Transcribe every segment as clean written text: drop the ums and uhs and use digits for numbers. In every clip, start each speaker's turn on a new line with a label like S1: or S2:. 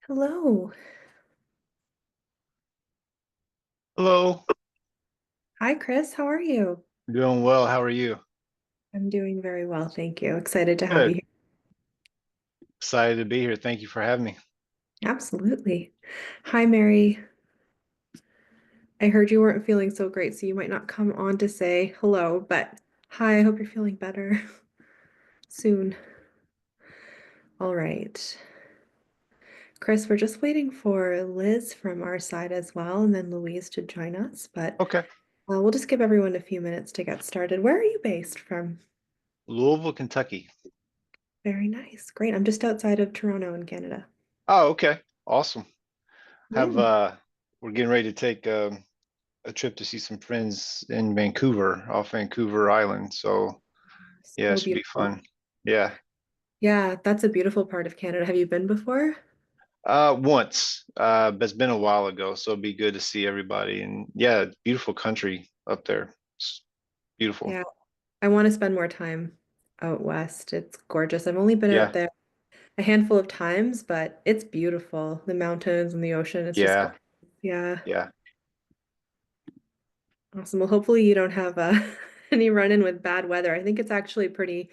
S1: Hello.
S2: Hello,
S1: Hi, Chris. How are you?
S2: doing well. How are you?
S1: I'm doing very well, thank you. Excited to have you
S2: Good.
S1: here.
S2: Excited to be here. Thank you for having me.
S1: Absolutely. Hi, Mary. I heard you weren't feeling so great, so you might not come on to say hello, but hi, I hope you're feeling better soon. All right. Chris, we're just waiting for Liz from our side as well, and then Louise to join us, but
S2: Okay.
S1: we'll just give everyone a few minutes to get started. Where are you based from?
S2: Louisville, Kentucky.
S1: Very nice. Great. I'm just outside of Toronto in Canada.
S2: Oh, okay. Awesome. Have
S1: Yeah.
S2: we're getting ready to take a trip to see some friends in Vancouver, off Vancouver Island. So yeah, it
S1: So
S2: should be
S1: beautiful.
S2: fun. Yeah.
S1: Yeah, that's a beautiful part of Canada. Have you been before?
S2: Once. But it's been a while ago, so it'd be good to see everybody. And yeah, beautiful country up there. It's beautiful.
S1: Yeah, I want to spend more time out west. It's gorgeous. I've only been out
S2: Yeah.
S1: there a handful of times, but it's beautiful. The mountains and the ocean, it's just
S2: Yeah.
S1: gorgeous. Yeah,
S2: Yeah.
S1: awesome. Well, hopefully you don't have any run-in with bad weather. I think it's actually pretty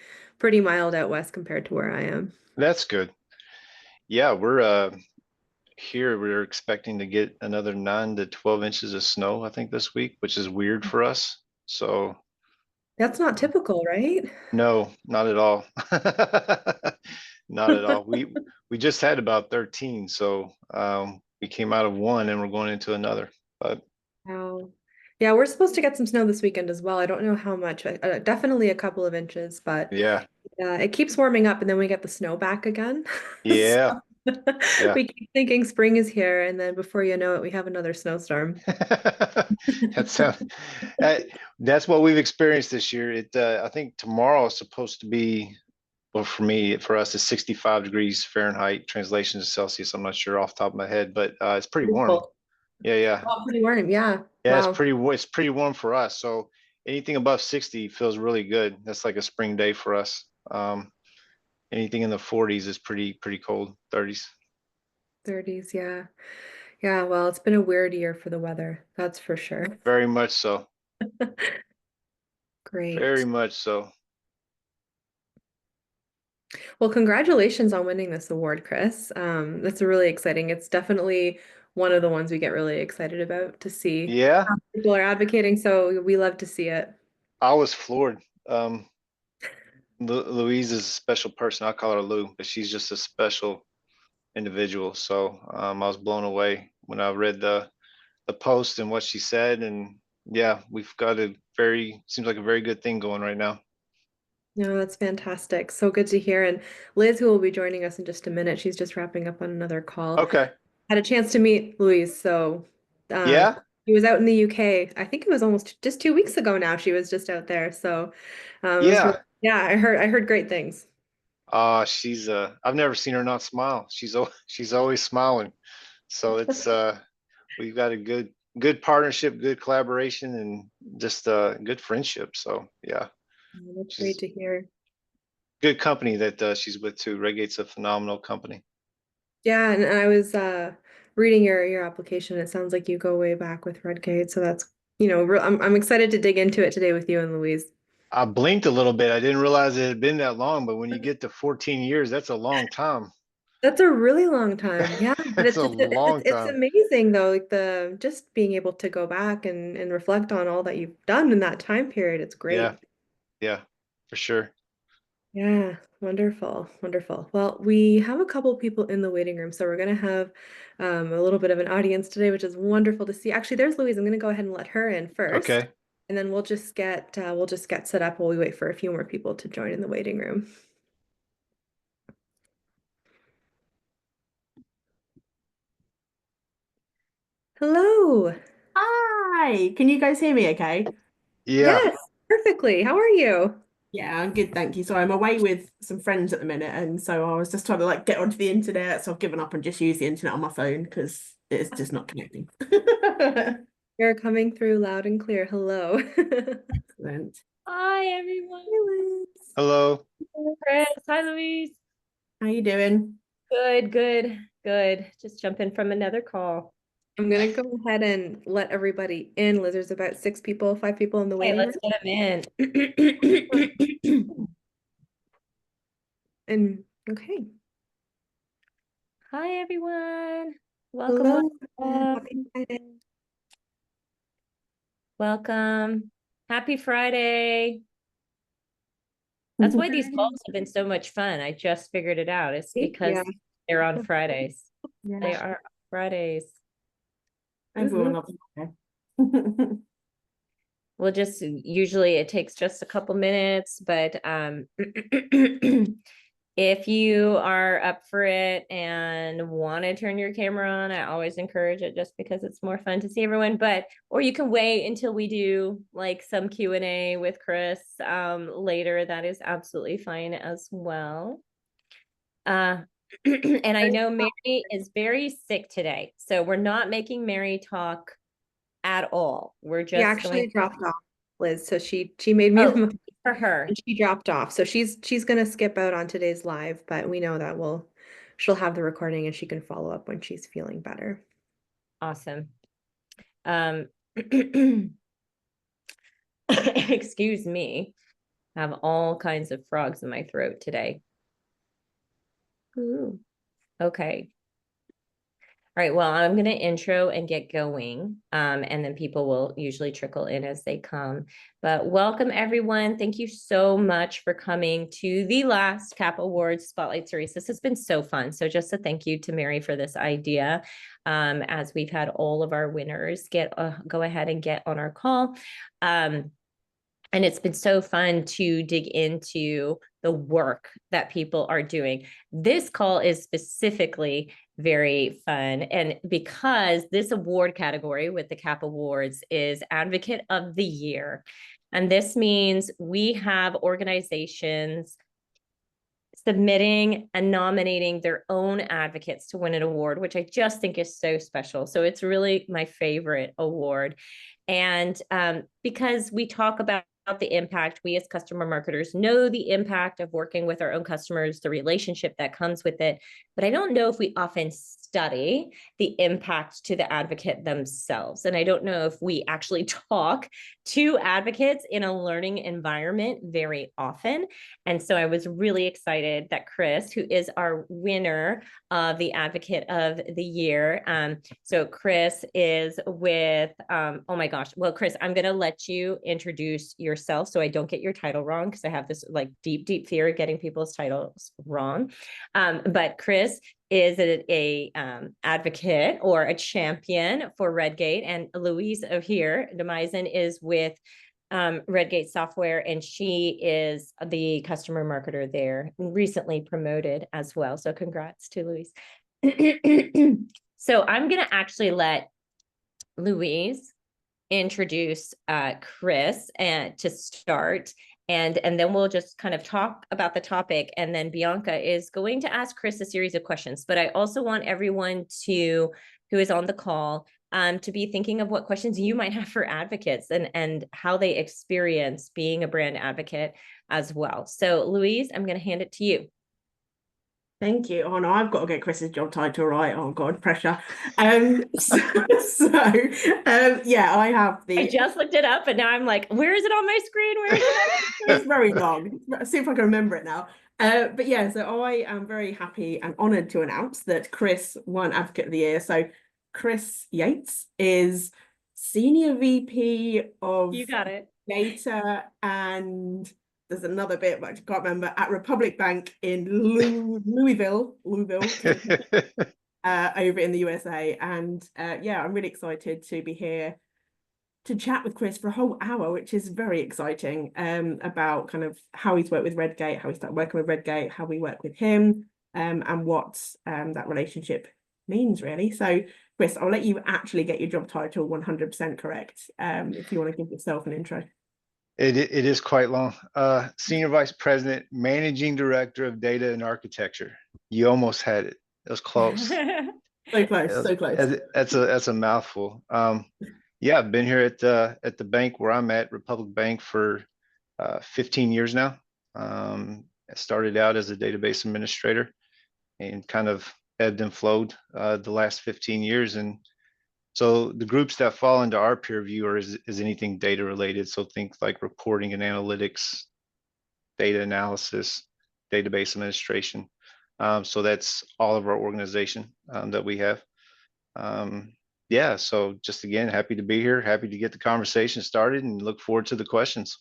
S1: mild out west compared to where I am.
S2: That's good. Yeah, we're here we're expecting to get another 9 to 12 inches of snow, I think, this week, which is weird for us. So,
S1: That's not typical, right?
S2: no, not at all. Not at all. We just had about 13, so we came out of one and we're going into another. But
S1: Wow. Yeah, we're supposed to get some snow this weekend as well. I don't know how much. Definitely a couple of inches, but
S2: yeah,
S1: it keeps warming up and then we get the snow back again. So
S2: yeah, yeah.
S1: we keep thinking spring is here, and then before you know it, we have another snowstorm.
S2: That sounds, uh, that's what we've experienced this year. I think tomorrow is supposed to be, well, for me, for us, it's 65 degrees Fahrenheit. Translation to Celsius, I'm not sure off the top of my head, but it's pretty warm.
S1: Beautiful.
S2: Yeah, yeah,
S1: Oh, pretty warm. Yeah.
S2: yeah.
S1: Wow.
S2: It's pretty warm for us. So anything above 60 feels really good. That's like a spring day for us. Anything in the 40s is pretty cold. 30s.
S1: 30s. Yeah. Yeah. Well, it's been a weird year for the weather. That's for sure.
S2: Very much so. Very
S1: Great.
S2: much so.
S1: Well, congratulations on winning this award, Chris. That's really exciting. It's definitely one of the ones we get really excited about to see.
S2: Yeah,
S1: People are advocating, so we love to see it.
S2: I was floored. Louise is a special person. I call her Lou, but she's just a special individual. So I was blown away when I read the post and what she said. And yeah, we've got a very seems like a very good thing going right now.
S1: No, that's fantastic. So good to hear. And Liz, who will be joining us in just a minute, she's just wrapping up on another call.
S2: Okay.
S1: Had a chance to meet Louise. So uh,
S2: Yeah.
S1: she was out in the UK. I think it was almost just 2 weeks ago now. She was just out there. So it was really,
S2: Yeah.
S1: yeah, I heard great things.
S2: She's I've never seen her not smile. She's always smiling. So it's we've got a good partnership, good collaboration, and just good friendship. So yeah,
S1: Oh, that's great
S2: she's
S1: to hear.
S2: good company that she's with too. Redgate's a phenomenal company.
S1: Yeah, and I was reading your application. It sounds like you go way back with Redgate. So that's, I'm excited to dig into it today with you and Louise.
S2: I blinked a little bit. I didn't realize it had been that long, but when you get to 14 years, that's a long time.
S1: That's a really long time. Yeah, but
S2: That's
S1: it's
S2: a
S1: it's it's,
S2: long
S1: it's
S2: time.
S1: amazing though, like the just being able to go back and reflect on all that you've done in that time period. It's
S2: Yeah,
S1: great.
S2: yeah, for sure.
S1: Yeah, wonderful, wonderful. Well, we have a couple people in the waiting room, so we're gonna have a little bit of an audience today, which is wonderful to see. Actually, there's Louise. I'm gonna go ahead and let her in first,
S2: Okay.
S1: and then we'll just get set up while we wait for a few more people to join in the waiting room. Hello.
S3: Hi, can you guys hear me okay?
S2: Yeah.
S1: Yes, perfectly. How are you?
S3: Yeah, I'm good, thank you. So I'm away with some friends at the minute, and so I was just trying to like get onto the internet. So I've given up and just use the internet on my phone because it's just not connecting.
S1: You're coming through loud and clear. Hello.
S3: Excellent.
S4: Hi everyone.
S1: Hey, Liz.
S2: Hello.
S4: Chris. Hi Louise.
S3: How you doing?
S4: Good, good, good. Just jump in from another call.
S1: I'm gonna go ahead and let everybody in. Liz, there's about 6 people, 5 people in the
S4: Okay,
S1: waiting
S4: let's
S1: room.
S4: get them in.
S1: And okay.
S4: Hi, everyone. Welcome,
S1: Hello.
S4: welcome.
S1: Happy Friday.
S4: Welcome. Happy Friday. That's why these calls have been so much fun. I just figured it out. It's because
S1: Yeah.
S4: they're on Fridays. They
S3: Yeah,
S4: are on Fridays.
S3: everyone loves it.
S4: We'll just usually it takes just a couple minutes, but if you are up for it and want to turn your camera on, I always encourage it just because it's more fun to see everyone. But or you can wait until we do like some Q&A with Chris later. That is absolutely fine as well. And I know Mary is very sick today, so we're not making Mary talk at all. We're
S1: She
S4: just
S1: actually
S4: going
S1: dropped off, Liz. So she made me a
S4: oh for her.
S1: and she dropped off. So she's gonna skip out on today's live, but we know that she'll have the recording and she can follow up when she's feeling better.
S4: Awesome. Excuse me. I have all kinds of frogs in my throat today. Ooh. Okay. All right, well, I'm going to intro and get going, and then people will usually trickle in as they come. But welcome, everyone. Thank you so much for coming to the last CAP Awards Spotlight Series. This has been so fun. So just a thank you to Mary for this idea, as we've had all of our winners go ahead and get on our call. And it's been so fun to dig into the work that people are doing. This call is specifically very fun. And because this award category with the CAP Awards is Advocate of the Year. And this means we have organizations submitting and nominating their own advocates to win an award, which I just think is so special. So it's really my favorite award. And because we talk about the impact, we as customer marketers know the impact of working with our own customers, the relationship that comes with it. But I don't know if we often study the impact to the advocate themselves. And I don't know if we actually talk to advocates in a learning environment very often. And so I was really excited that Chris, who is our winner of the Advocate of the Year. So Chris is with, oh my gosh. Well, Chris, I'm going to let you introduce yourself so I don't get your title wrong, because I have this like deep fear of getting people's titles wrong. But Chris is a advocate or a champion for Redgate, and Louise of here, Demisen, is with Redgate Software, and she is the customer marketer there, recently promoted as well. So congrats to Louise. So I'm going to actually let Louise introduce Chris and to start. And then we'll just kind of talk about the topic. And then Bianca is going to ask Chris a series of questions. But I also want everyone who is on the call to be thinking of what questions you might have for advocates and how they experience being a brand advocate as well. So Louise, I'm going to hand it to you.
S3: Thank you. Oh no, I've got to get Chris's job title right. Oh God, pressure. Yeah, I have
S4: I just looked it up and now I'm like, where is it on my screen? Where is it?
S3: It's very long. See if I can remember it now. But yeah, so I am very happy and honored to announce that Chris won Advocate of the Year. So Chris Yates is Senior VP of
S4: You got it.
S3: Data, and there's another bit which I can't remember, at Republic Bank in Louisville, over in the USA. And yeah, I'm really excited to be here to chat with Chris for a whole hour, which is very exciting, about kind of how he's worked with Redgate, how he started working with Redgate, how we work with him, and what that relationship means, really. So, Chris, I'll let you actually get your job title 100% correct, if you want to give yourself an intro.
S2: It is quite long. Senior Vice President, Managing Director of Data and Architecture. You almost had it. It was close.
S3: So close, so close.
S2: That's a mouthful. Yeah, I've been here at the bank where I'm at, Republic Bank, for 15 years now. I started out as a database administrator, and kind of ebbed and flowed the last 15 years. And so the groups that fall into our peer review is anything data related. So think like reporting and analytics, data analysis, database administration. So that's all of our organization that we have. Yeah, so just again, happy to be here, happy to get the conversation started, and look forward to the questions.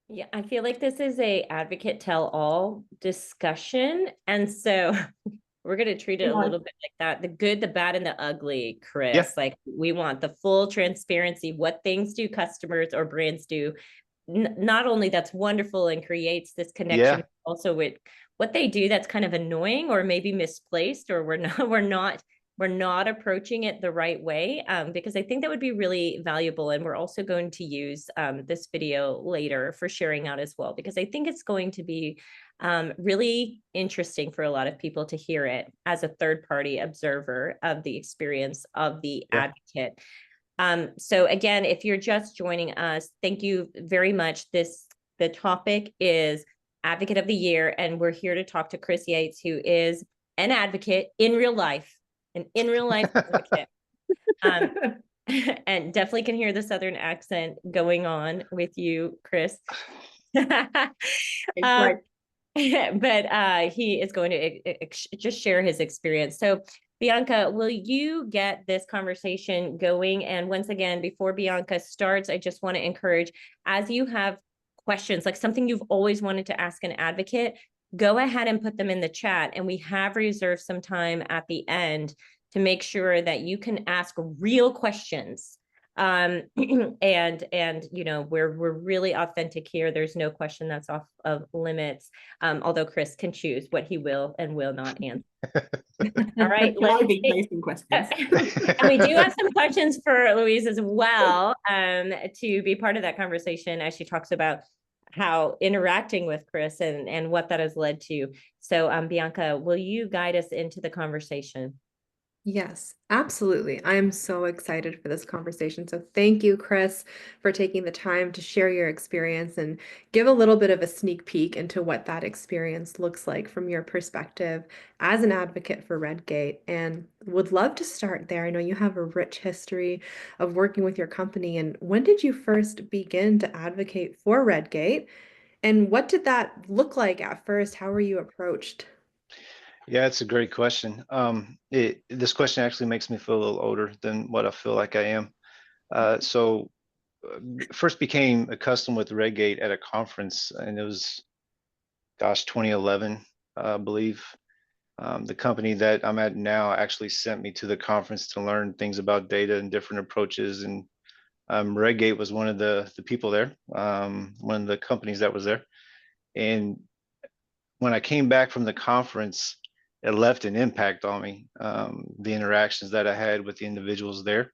S4: Yeah, I feel like this is a advocate tell all discussion. And so we're going to treat it a little bit like that. The good, the bad, and the ugly, Chris.
S2: Yeah.
S4: Like we want the full transparency. What things do customers or brands do? Not only that's wonderful and creates this connection,
S2: Yeah.
S4: also with what they do that's kind of annoying or maybe misplaced, or we're not approaching it the right way, because I think that would be really valuable. And we're also going to use this video later for sharing out as well, because I think it's going to be really interesting for a lot of people to hear it as a third party observer of the experience of the advocate. So again, if you're just joining us, thank you very much. The topic is Advocate of the Year, and we're here to talk to Chris Yates, who is an advocate in real life, an in real life advocate. And definitely can hear the Southern accent going on with you, Chris. But he is going to just share his experience. So Bianca, will you get this conversation going? And once again, before Bianca starts, I just want to encourage, as you have questions, like something you've always wanted to ask an advocate, go ahead and put them in the chat. And we have reserved some time at the end to make sure that you can ask real questions. And you know, we're really authentic here. There's no question that's off of limits, although Chris can choose what he will and will not answer. All right,
S3: let's be facing questions.
S4: And we do have some questions for Louise as well, to be part of that conversation as she talks about how interacting with Chris and what that has led to. So Bianca, will you guide us into the conversation?
S1: Yes, absolutely. I'm so excited for this conversation. So thank you, Chris, for taking the time to share your experience and give a little bit of a sneak peek into what that experience looks like from your perspective as an advocate for Redgate. And would love to start there. I know you have a rich history of working with your company. And when did you first begin to advocate for Redgate? And what did that look like at first? How were you approached?
S2: Yeah, it's a great question. This question actually makes me feel a little older than what I feel like I am. So first became accustomed with Redgate at a conference, and it was, gosh, 2011, I believe. The company that I'm at now actually sent me to the conference to learn things about data and different approaches. And Redgate was one of the people there, one of the companies that was there. And when I came back from the conference, it left an impact on me, the interactions that I had with the individuals there.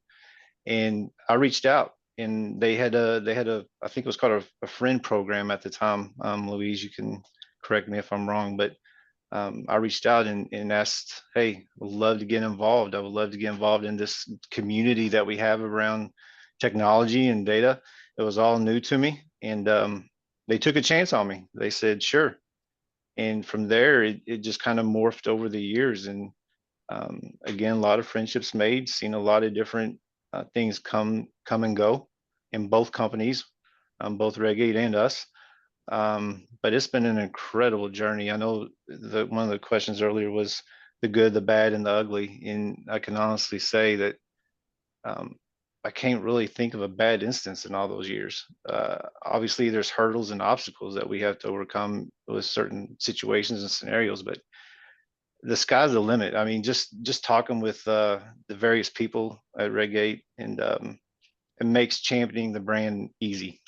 S2: And I reached out, and they had a I think it was called a friend program at the time. Louise, you can correct me if I'm wrong, but I reached out and asked, hey, I would love to get involved. I would love to get involved in this community that we have around technology and data. It was all new to me, and they took a chance on me. They said, sure. And from there, it just kind of morphed over the years. And again, a lot of friendships made, seen a lot of different things come and go in both companies, both Redgate and us. But it's been an incredible journey. I know one of the questions earlier was the good, the bad, and the ugly. And I can honestly say that I can't really think of a bad instance in all those years. Obviously, there's hurdles and obstacles that we have to overcome with certain situations and scenarios, but the sky's the limit. I mean, just talking with the various people at Redgate, and it makes championing the brand easy.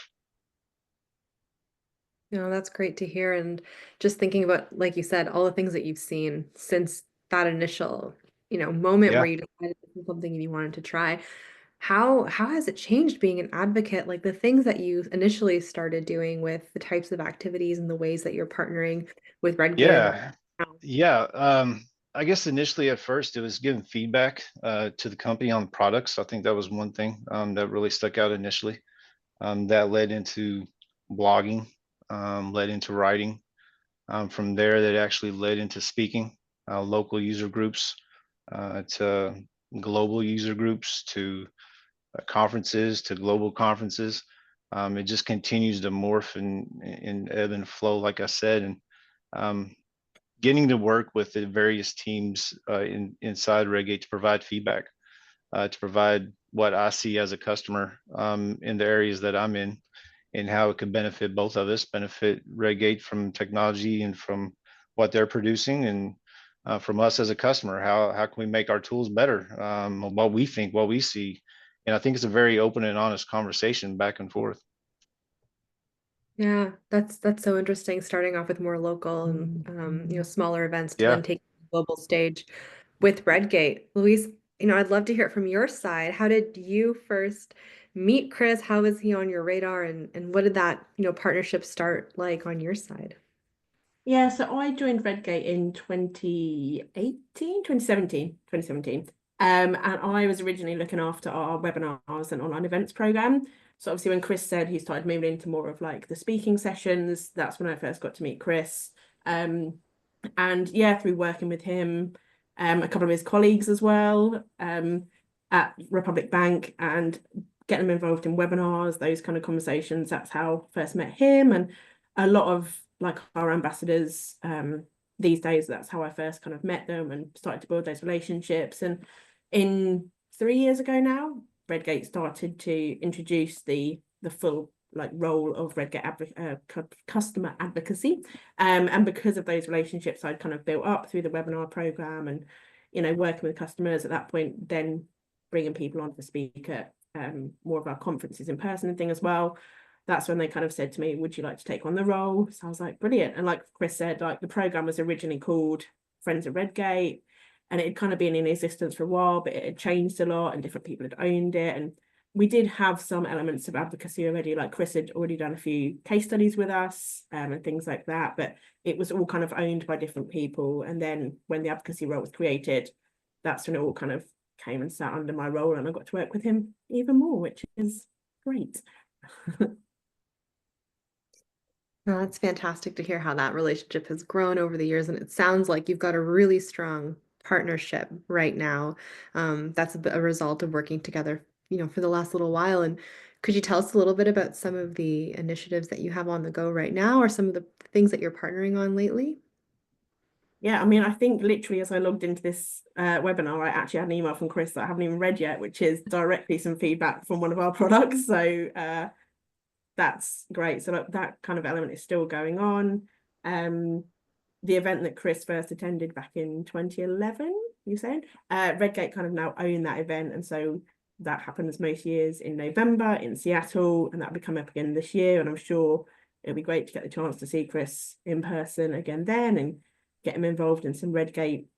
S1: No, that's great to hear. And just thinking about, like you said, all the things that you've seen since that initial, moment where
S2: Yeah.
S1: you decided this was something you wanted to try. How has it changed being an advocate? Like the things that you initially started doing with the types of activities and the ways that you're partnering with Redgate and
S2: Yeah. Yeah. I guess initially at first it was giving feedback to the company on products. I think that was one thing that really stuck out initially. That led into blogging, led into writing. From there, that actually led into speaking. local user groups to global user groups to conferences to global conferences. It just continues to morph and ebb and flow, like I said, and getting to work with the various teams inside Redgate to provide feedback, to provide what I see as a customer in the areas that I'm in, and how it could benefit both of us, benefit Redgate from technology and from what they're producing, and from us as a customer, how can we make our tools better, what we think, what we see. And I think it's a very open and honest conversation back and forth.
S1: Yeah, that's so interesting, starting off with more local and smaller events to then
S2: Yeah.
S1: take the global stage with Redgate. Louise, I'd love to hear it from your side. How did you first meet Chris? How was he on your radar, and what did that, partnership start like on your side?
S3: Yeah, so I joined Redgate in 2017. And I was originally looking after our webinars and online events program. So obviously when Chris said he started moving into more of like the speaking sessions, that's when I first got to meet Chris. And yeah, through working with him, a couple of his colleagues as well, at Republic Bank, and getting them involved in webinars, those kind of conversations, that's how I first met him. And a lot of like our ambassadors these days, that's how I first kind of met them and started to build those relationships. And in 3 years ago now, Redgate started to introduce the full like role of Redgate customer advocacy, and because of those relationships I'd kind of built up through the webinar program, and working with customers at that point, then bringing people on to speak at more of our conferences in person and thing as well. That's when they kind of said to me, would you like to take on the role? So I was like, brilliant. And like Chris said, like the program was originally called Friends of Redgate, and it had kind of been in existence for a while, but it had changed a lot and different people had owned it. And we did have some elements of advocacy already, like Chris had already done a few case studies with us and things like that, but it was all kind of owned by different people. And then when the advocacy role was created, that's when it all kind of came and sat under my role, and I got to work with him even more, which is great.
S1: Well, that's fantastic to hear how that relationship has grown over the years, and it sounds like you've got a really strong partnership right now. That's a result of working together, for the last little while. And could you tell us a little bit about some of the initiatives that you have on the go right now, or some of the things that you're partnering on lately?
S3: Yeah, I mean, I think literally as I logged into this webinar, I actually had an email from Chris that I haven't even read yet, which is directly some feedback from one of our products. So that's great. So that kind of element is still going on. The event that Chris first attended back in 2011, you said, Redgate kind of now own that event. And so that happens most years in November in Seattle, and that'll be coming up again this year. And I'm sure it'll be great to get the chance to see Chris in person again then, and get him involved in some Redgate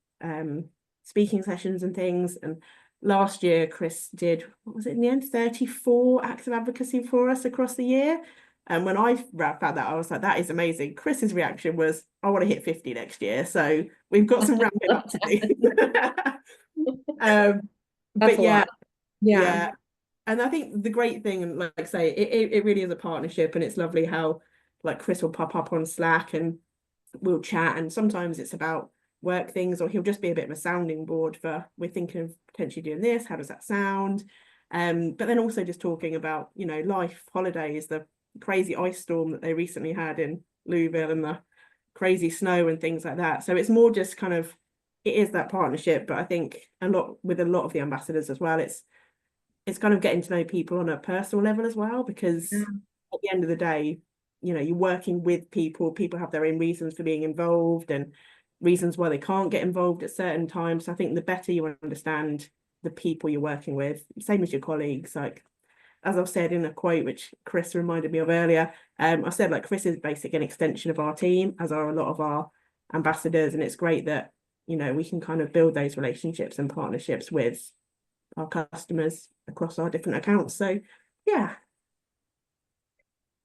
S3: speaking sessions and things. And last year, Chris did, what was it in the end, 34 acts of advocacy for us across the year. And when I found that, I was like, that is amazing. Chris's reaction was, I want to hit 50 next year. So we've got some ramping up to do.
S1: That's
S3: But
S1: a
S3: yeah,
S1: lot. Yeah.
S3: yeah. And I think the great thing, and like I say, it really is a partnership, and it's lovely how like Chris will pop up on Slack and we'll chat, and sometimes it's about work things, or he'll just be a bit of a sounding board for, we're thinking of potentially doing this, how does that sound? But then also just talking about, life, holidays, the crazy ice storm that they recently had in Louisville, and the crazy snow and things like that. So it's more just kind of, it is that partnership, but I think a lot of the ambassadors as well, it's kind of getting to know people on a personal level as well, because at the end of the day, you're working with people have their own reasons for being involved and reasons why they can't get involved at certain times. So I think the better you understand the people you're working with, same as your colleagues, like as I've said in a quote which Chris reminded me of earlier, I said like Chris is basically an extension of our team, as are a lot of our ambassadors, and it's great that we can kind of build those relationships and partnerships with our customers across our different accounts. So yeah.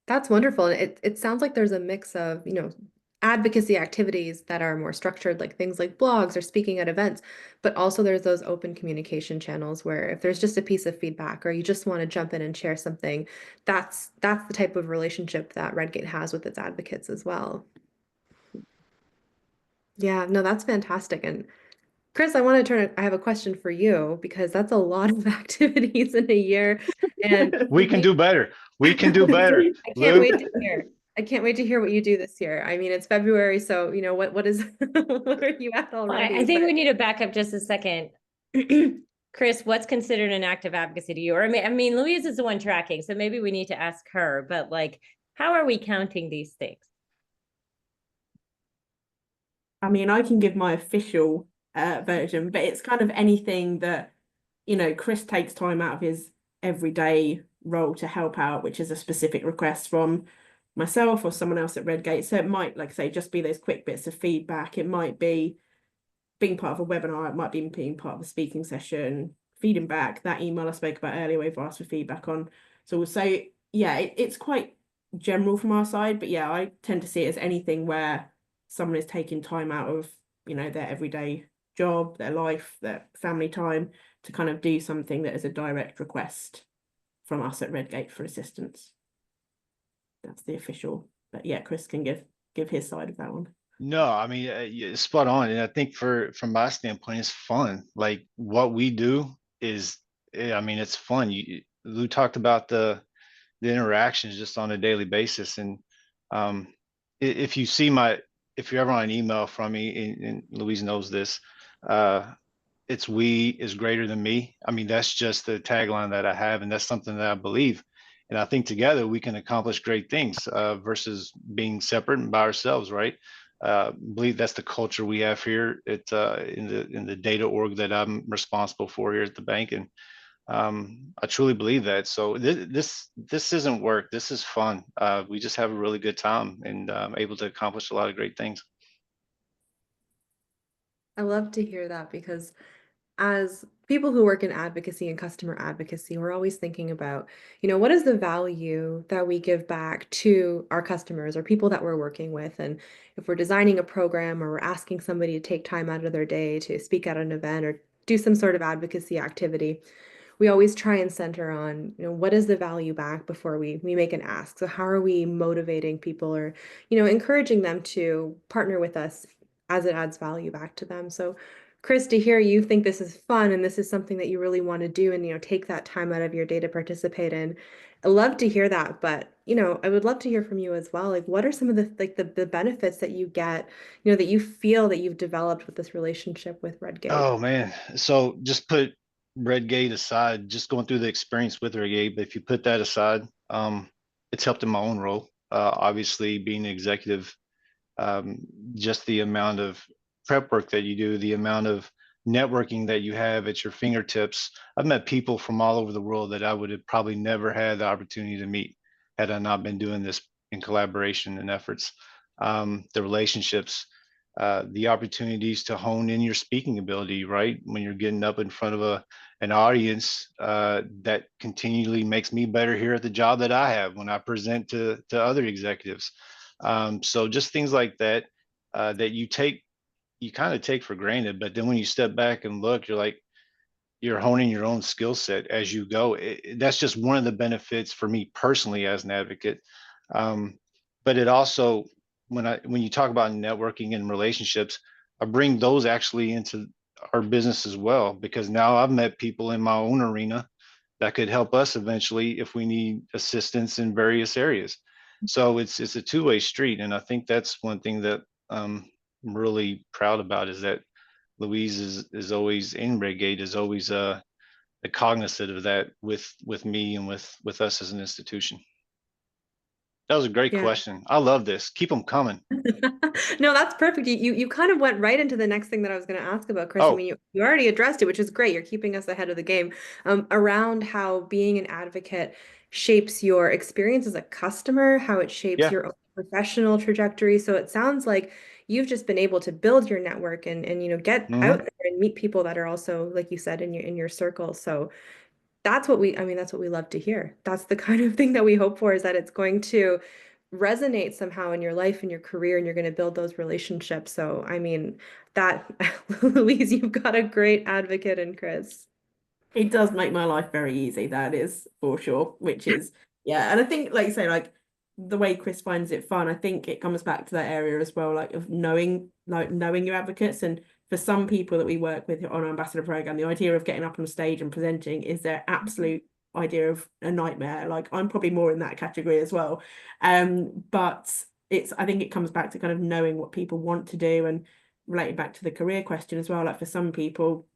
S1: That's wonderful. It sounds like there's a mix of, advocacy activities that are more structured, like things like blogs or speaking at events, but also there's those open communication channels where if there's just a piece of feedback or you just want to jump in and share something, that's the type of relationship that Redgate has with its advocates as well. Yeah, no, that's fantastic. And Chris, I want to I have a question for you because that's a lot of activities in a year. And
S2: We can do better. We can do better.
S1: I can't
S2: Lou,
S1: wait to hear. I can't wait to hear what you do this year. I mean, it's February, so what is what are you at already?
S4: I think
S1: But
S4: we need to back up just a second. Chris, what's considered an active advocacy to you? Or I mean, Louise is the one tracking, so maybe we need to ask her, but like, how are we counting these things?
S3: I mean, I can give my official version, but it's kind of anything that, you know, Chris takes time out of his everyday role to help out, which is a specific request from myself or someone else at Redgate. So it might, like I say, just be those quick bits of feedback. It might be being part of a webinar, it might be being part of a speaking session, feeding back that email I spoke about earlier, we've asked for feedback on. So we'll say, yeah, it's quite general from our side, but yeah, I tend to see it as anything where someone is taking time out of, you know, their everyday job, their life, their family time to kind of do something that is a direct request from us at Redgate for assistance. That's the official, but yeah, Chris can give his side of that one.
S2: no, I mean, yeah, spot on. And I think from my standpoint, it's fun. Like what we do is, I mean, it's fun. Lou talked about the interactions just on a daily basis. And um, if you see if you're ever on an email from me, and Louise knows this, uh, it's we is greater than me. I mean, that's just the tagline that I have, and that's something that I believe. And I think together we can accomplish great things versus being separate and by ourselves, right? Believe that's the culture we have here at in the data org that I'm responsible for here at the bank, and I truly believe that. So this isn't work. This is fun. We just have a really good time and able to accomplish a lot of great things.
S1: I love to hear that because as people who work in advocacy and customer advocacy, we're always thinking about, what is the value that we give back to our customers or people that we're working with? And if we're designing a program or we're asking somebody to take time out of their day to speak at an event or do some sort of advocacy activity, we always try and center on, what is the value back before we make an ask. So how are we motivating people or, encouraging them to partner with us as it adds value back to them. So Chris, to hear you think this is fun and this is something that you really want to do and, take that time out of your day to participate in. I love to hear that, but, I would love to hear from you as well. Like, what are some of the benefits that you get, that you feel that you've developed with this relationship with Redgate?
S2: Oh man. So just put Redgate aside, just going through the experience with Redgate, but if you put that aside, it's helped in my own role. Obviously being an executive, um, just the amount of prep work that you do, the amount of networking that you have at your fingertips. I've met people from all over the world that I would have probably never had the opportunity to meet had I not been doing this in collaboration and efforts. The relationships, the opportunities to hone in your speaking ability, right? When you're getting up in front of an audience, that continually makes me better here at the job that I have when I present to other executives. So just things like that that you kind of take for granted, but then when you step back and look, you're like you're honing your own skill set as you go. That's just one of the benefits for me personally as an advocate. Um, but it also, when you talk about networking and relationships, I bring those actually into our business as well, because now I've met people in my own arena that could help us eventually if we need assistance in various areas. So it's a two-way street, and I think that's one thing that I'm really proud about is that Louise is always in Redgate is always cognizant of that with me and with us as an institution. That was a great
S1: Yeah.
S2: question. I love this. Keep them coming.
S1: No, that's perfect. You kind of went right into the next thing that I was going to ask about, Chris. I
S2: Oh,
S1: mean, you already addressed it, which is great. You're keeping us ahead of the game, around how being an advocate shapes your experience as a customer, how it shapes
S2: yeah.
S1: your own professional trajectory. So it sounds like you've just been able to build your network and get out
S2: Hmm.
S1: there and meet people that are also, like you said, in your circle. So I mean, that's what we love to hear. That's the kind of thing that we hope for is that it's going to resonate somehow in your life and your career and you're going to build those relationships. So, I mean, that Louise, you've got a great advocate in Chris.
S3: It does make my life very easy, that is for sure, which is, yeah. And I think, like you say, like the way Chris finds it fun, I think it comes back to that area as well, like of knowing your advocates. And for some people that we work with on our ambassador program, the idea of getting up on stage and presenting is their absolute idea of a nightmare. Like I'm probably more in that category as well. But I think it comes back to kind of knowing what people want to do, and related back to the career question as well. Like for some people,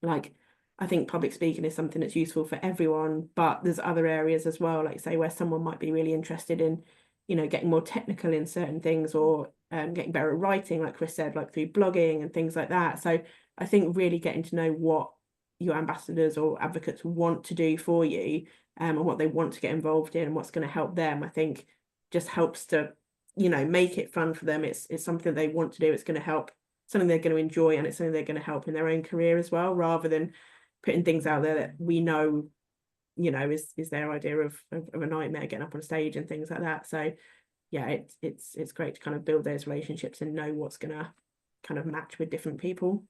S3: like I think public speaking is something that's useful for everyone, but there's other areas as well, like say where someone might be really interested in, getting more technical in certain things, or getting better at writing, like Chris said, like through blogging and things like that. So I think really getting to know what your ambassadors or advocates want to do for you, and what they want to get involved in and what's going to help them, I think just helps to, make it fun for them. It's something they want to do. It's going to help, something they're going to enjoy, and it's something they're going to help in their own career as well, rather than putting things out there that we know, is their idea of a nightmare, getting up on stage and things like that. So yeah, it's great to kind of build those relationships and know what's gonna kind of match with different people.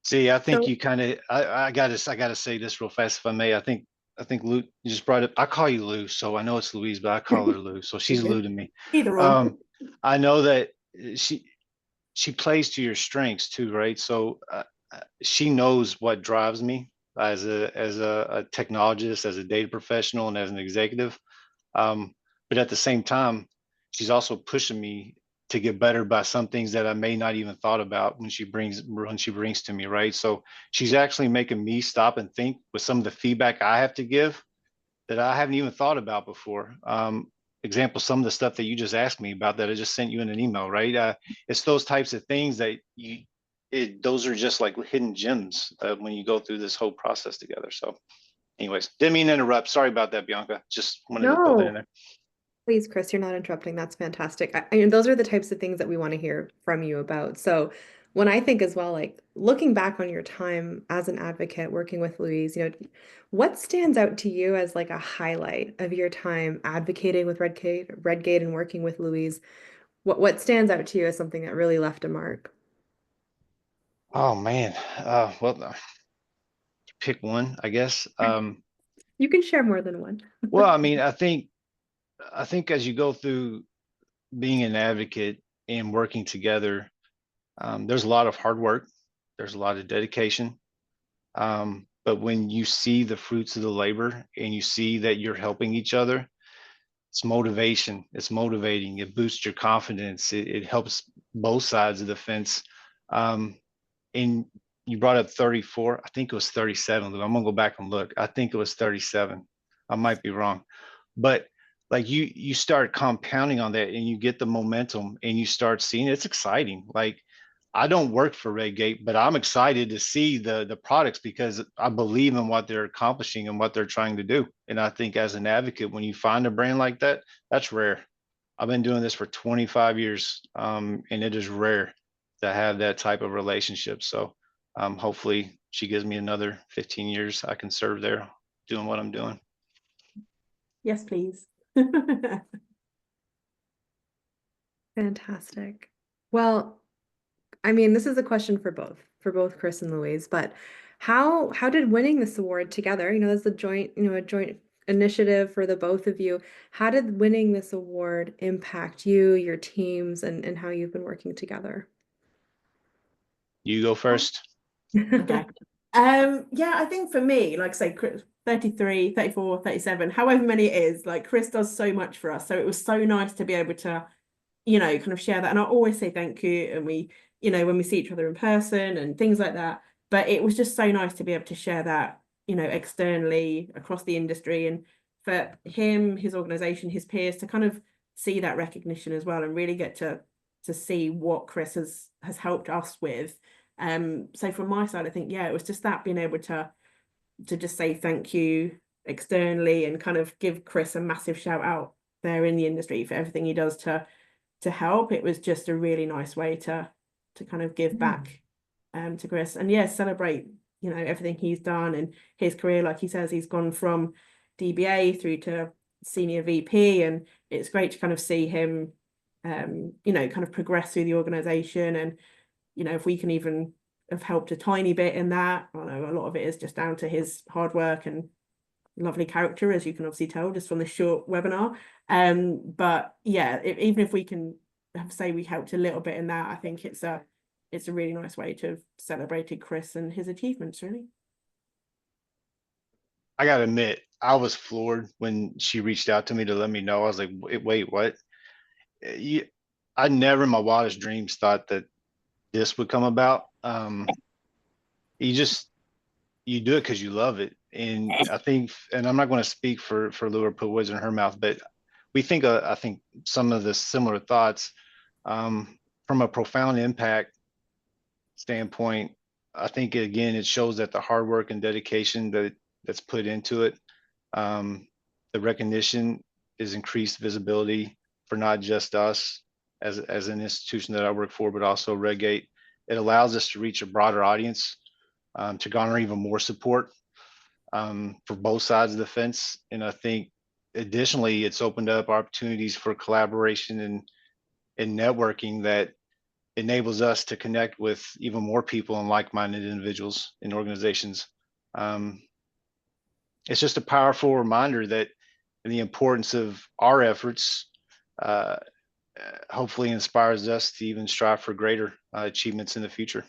S2: See, I think
S1: So-
S2: you kind of, I gotta say this real fast if I may. I think Lou, you just brought up, I call you Lou, so I know it's Louise, but I call her Lou, so she's Lou to me.
S3: Either or.
S2: I know that she plays to your strengths too, right? So she knows what drives me as a technologist, as a data professional, and as an executive. But at the same time, she's also pushing me to get better by some things that I may not even thought about when she brings to me, right? So she's actually making me stop and think with some of the feedback I have to give that I haven't even thought about before. Example, some of the stuff that you just asked me about that I just sent you in an email, right? It's those types of things that those are just like hidden gems when you go through this whole process together. So anyways, didn't mean to interrupt. Sorry about that, Bianca. Just wanted to throw that in
S1: No,
S2: there.
S1: please, Chris, you're not interrupting. That's fantastic. I mean, those are the types of things that we want to hear from you about. So when I think as well, like looking back on your time as an advocate working with Louise, what stands out to you as like a highlight of your time advocating with Redgate and working with Louise? What stands out to you as something that really left a mark?
S2: Oh man. Well, pick one, I guess.
S1: You can share more than one.
S2: Well, I mean, I think as you go through being an advocate and working together, there's a lot of hard work, there's a lot of dedication. But when you see the fruits of the labor and you see that you're helping each other, it's motivation. It's motivating. It boosts your confidence. It helps both sides of the fence. And you brought up 34. I think it was 37. I'm gonna go back and look. I think it was 37. I might be wrong, but like you start compounding on that and you get the momentum and you start seeing it's exciting. Like I don't work for Redgate, but I'm excited to see the products because I believe in what they're accomplishing and what they're trying to do. And I think as an advocate, when you find a brand like that, that's rare. I've been doing this for 25 years, and it is rare to have that type of relationship. So hopefully she gives me another 15 years I can serve there doing what I'm doing.
S3: Yes, please.
S1: Fantastic. Well, I mean, this is a question for both Chris and Louise, but how did winning this award together, that's a joint initiative for the both of you. How did winning this award impact you, your teams, and how you've been working together?
S2: You go first.
S3: Okay. Yeah, I think for me, like say 33, 34, 37, however many it is, like Chris does so much for us. So it was so nice to be able to, kind of share that. And I always say thank you. And we, when we see each other in person and things like that. But it was just so nice to be able to share that, externally across the industry, and for him, his organization, his peers to kind of see that recognition as well, and really get to see what Chris has helped us with. So from my side, I think, yeah, it was just that being able to just say thank you externally and kind of give Chris a massive shout out there in the industry for everything he does to help. It was just a really nice way to kind of give back to Chris, and yeah, celebrate, everything he's done and his career. Like he says, he's gone from DBA through to senior VP, and it's great to kind of see him kind of progress through the organization. And if we can even have helped a tiny bit in that, I know a lot of it is just down to his hard work and lovely character, as you can obviously tell just from this short webinar. But yeah, even if we can say we helped a little bit in that, I think it's a really nice way to have celebrated Chris and his achievements, really.
S2: I gotta admit, I was floored when she reached out to me to let me know. I was like, wait, what? You, I never in my wildest dreams thought that this would come about. You just, you do it because you love it. And I think, and I'm not going to speak for Lou or put words in her mouth, but we think, I think some of the similar thoughts, from a profound impact standpoint. I think again, it shows that the hard work and dedication that's put into it, the recognition is increased visibility for not just us as an institution that I work for, but also Redgate. It allows us to reach a broader audience, to garner even more support, for both sides of the fence. And I think additionally, it's opened up opportunities for collaboration and networking that enables us to connect with even more people and like-minded individuals and organizations. It's just a powerful reminder that the importance of our efforts, uh, hopefully inspires us to even strive for greater achievements in the future.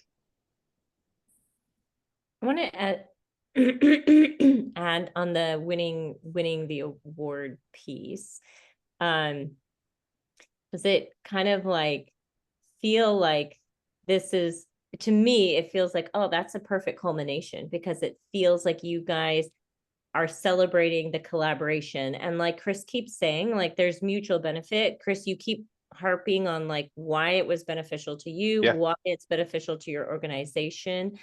S4: I want to add, add on the winning the award piece. Does it kind of like feel like this is, to me, it feels like, oh, that's a perfect culmination, because it feels like you guys are celebrating the collaboration. And like Chris keeps saying, like there's mutual benefit. Chris, you keep harping on like why it was beneficial to you,
S2: Yeah.
S4: why it's beneficial to your organization.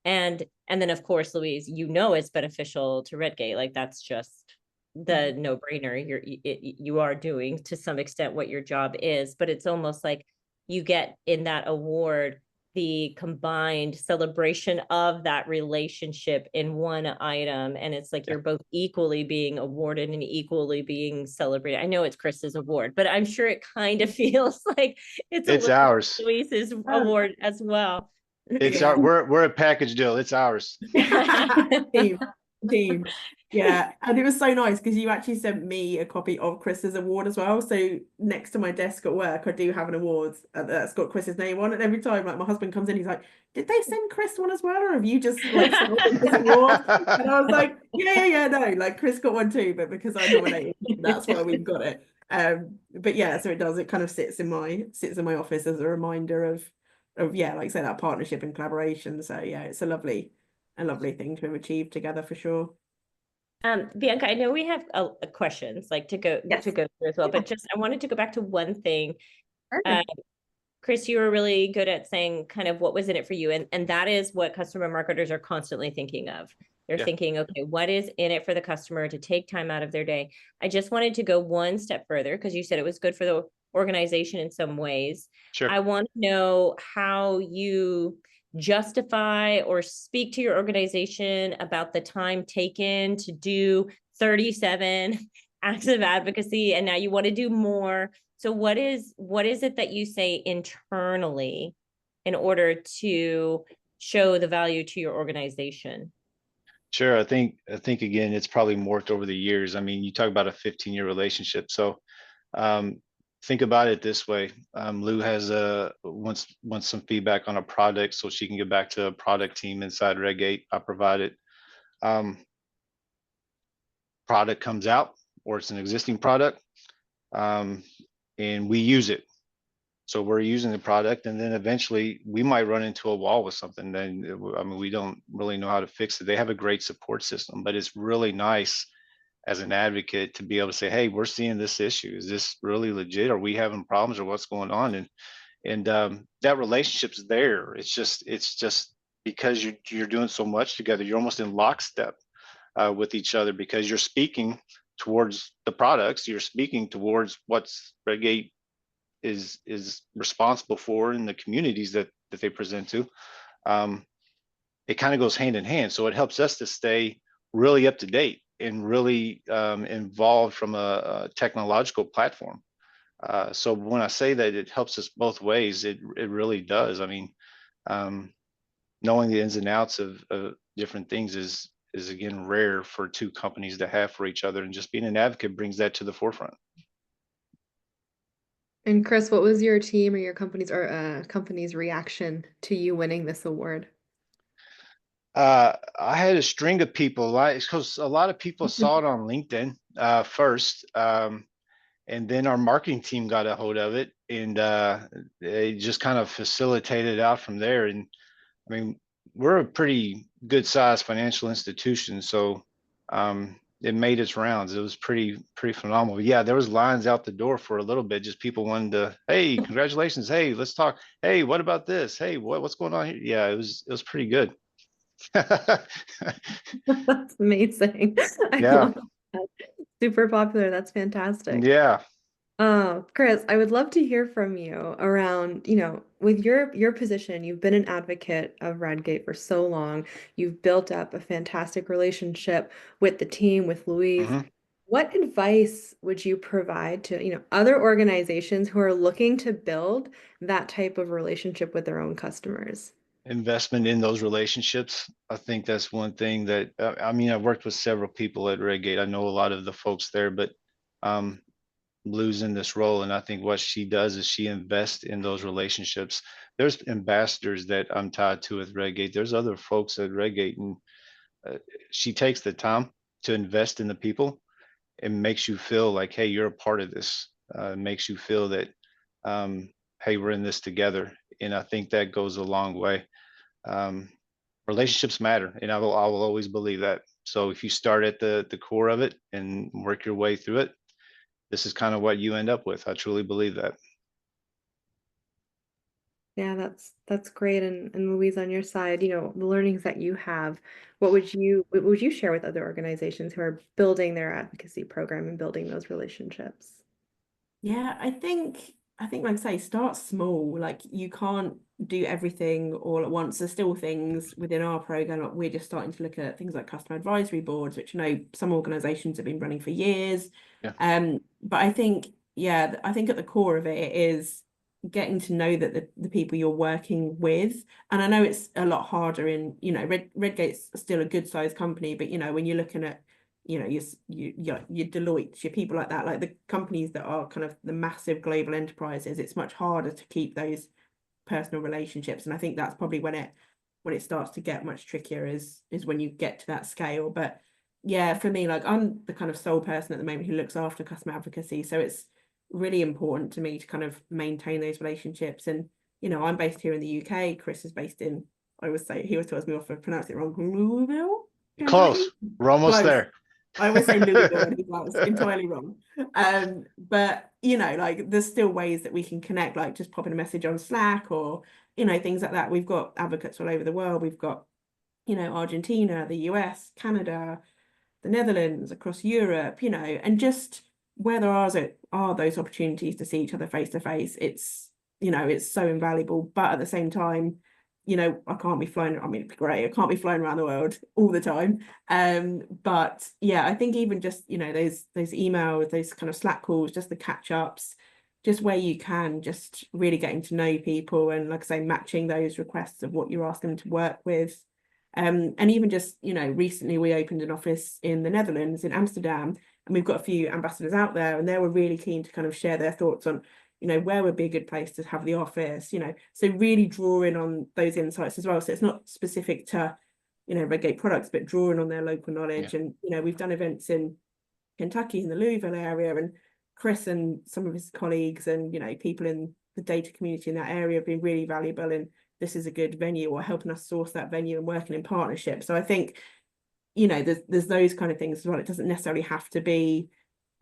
S4: And then of course, Louise, you know it's beneficial to Redgate. Like that's just the no-brainer. You are doing to some extent what your job is, but it's almost like you get in that award the combined celebration of that relationship in one item, and it's like you're both equally being awarded and equally being celebrated. I know it's Chris's award, but I'm sure it kind of feels like
S2: It's ours.
S4: Louise's award as well.
S2: It's our, we're a package deal. It's ours.
S3: Team. Yeah, and it was so nice because you actually sent me a copy of Chris's award as well. So next to my desk at work, I do have an award that's got Chris's name on. And every time, like my husband comes in, he's like, "Did they send Chris one as well, or have you just like signed his award?" And I was like, "Yeah, no, like Chris got one too, but because I nominated, that's why we've got it." But yeah, so it does. It kind of sits in my office as a reminder of yeah, like I said, that partnership and collaboration. So yeah, it's a lovely thing to have achieved together for sure.
S4: Bianca, I know we have questions like to go through as well, but just I wanted to go back to one thing. Chris, you were really good at saying kind of what was in it for you, and that is what customer marketers are constantly thinking of. They're thinking, okay, what is in it for the customer to take time out of their day? I just wanted to go one step further because you said it was good for the organization in some ways.
S2: Sure.
S4: I want to know how you justify or speak to your organization about the time taken to do 37 acts of advocacy, and now you want to do more. So what is it that you say internally in order to show the value to your organization?
S2: Sure. I think again, it's probably morphed over the years. I mean, you talk about a 15-year relationship. So think about it this way. Lou has wants some feedback on a product so she can get back to a product team inside Redgate. I provide it. Product comes out, or it's an existing product, and we use it. So we're using the product, and then eventually we might run into a wall with something. Then, I mean, we don't really know how to fix it. They have a great support system, but it's really nice as an advocate to be able to say, "Hey, we're seeing this issue. Is this really legit? Are we having problems, or what's going on?" And that relationship's there. It's just because you're doing so much together, you're almost in lockstep with each other, because you're speaking towards the products, you're speaking towards what's Redgate is responsible for in the communities that they present to. It kind of goes hand in hand. So it helps us to stay really up to date and really involved from a technological platform. So when I say that it helps us both ways, it really does. I mean, knowing the ins and outs of different things is is again rare for two companies to have for each other, and just being an advocate brings that to the forefront.
S1: And Chris, what was your team or your company's reaction to you winning this award?
S2: I had a string of people, because a lot of people saw it on LinkedIn first, and then our marketing team got a hold of it, and they just kind of facilitated it out from there. And I mean, we're a pretty good sized financial institution, so it made its rounds. It was pretty phenomenal. But yeah, there was lines out the door for a little bit. Just people wanted to, hey, congratulations. Hey, let's talk. Hey, what about this? Hey, what's going on here? Yeah, it was pretty good.
S1: That's amazing. I
S2: Yeah,
S1: love that. Super popular. That's fantastic.
S2: yeah.
S1: Oh, Chris, I would love to hear from you around, with your position, you've been an advocate of Redgate for so long. You've built up a fantastic relationship with the team, with Louise.
S2: Mhm.
S1: What advice would you provide to, other organizations who are looking to build that type of relationship with their own customers?
S2: Investment in those relationships. I think that's one thing that, I mean, I've worked with several people at Redgate. I know a lot of the folks there, but um, Lou's in this role, and I think what she does is she invests in those relationships. There's ambassadors that I'm tied to with Redgate. There's other folks at Redgate, and she takes the time to invest in the people and makes you feel like, hey, you're a part of this. Makes you feel that, hey, we're in this together. And I think that goes a long way. Um, Relationships matter, and I will always believe that. So if you start at the core of it and work your way through it, this is kind of what you end up with. I truly believe that.
S1: Yeah, that's great. And Louise, on your side, the learnings that you have, what would you share with other organizations who are building their advocacy program and building those relationships?
S3: Yeah, I think like I say, start small. Like you can't do everything all at once. There's still things within our program. Like we're just starting to look at things like customer advisory boards, which some organizations have been running for years.
S2: Yeah.
S3: But I think, yeah, I think at the core of it is getting to know that the people you're working with. And I know it's a lot harder in, Redgate's still a good sized company, but when you're looking at your Deloitte, your people like that, like the companies that are kind of the massive global enterprises, it's much harder to keep those personal relationships. And I think that's probably when it starts to get much trickier is when you get to that scale. But yeah, for me, like I'm the kind of sole person at the moment who looks after customer advocacy. So it's really important to me to kind of maintain those relationships. And, I'm based here in the UK. Chris is based in, I always say, he always tells me off for pronouncing it wrong, Louisville,
S2: Close.
S3: Kentucky.
S2: We're almost
S3: Close.
S2: there.
S3: I always say Louisville and he's like, it's entirely wrong. But like there's still ways that we can connect, like just popping a message on Slack or, things like that. We've got advocates all over the world. We've got, Argentina, the US, Canada, the Netherlands, across Europe, and just where there are those opportunities to see each other face to face, it's so invaluable. But at the same time, I can't be flying. I mean, it'd be great. I can't be flying around the world all the time. But yeah, I think even just, those emails, those kind of Slack calls, just the catch ups, just where you can, just really getting to know people and, like I say, matching those requests of what you're asking them to work with. And even just, recently we opened an office in the Netherlands, in Amsterdam, and we've got a few ambassadors out there, and they were really keen to kind of share their thoughts on, where would be a good place to have the office, so really drawing on those insights as well. So it's not specific to, Redgate products, but drawing on their local knowledge.
S2: Yeah.
S3: And, we've done events in Kentucky, in the Louisville area, and Chris and some of his colleagues and, people in the data community in that area have been really valuable. And this is a good venue, or helping us source that venue and working in partnership. So I think, there's those kind of things as well. It doesn't necessarily have to be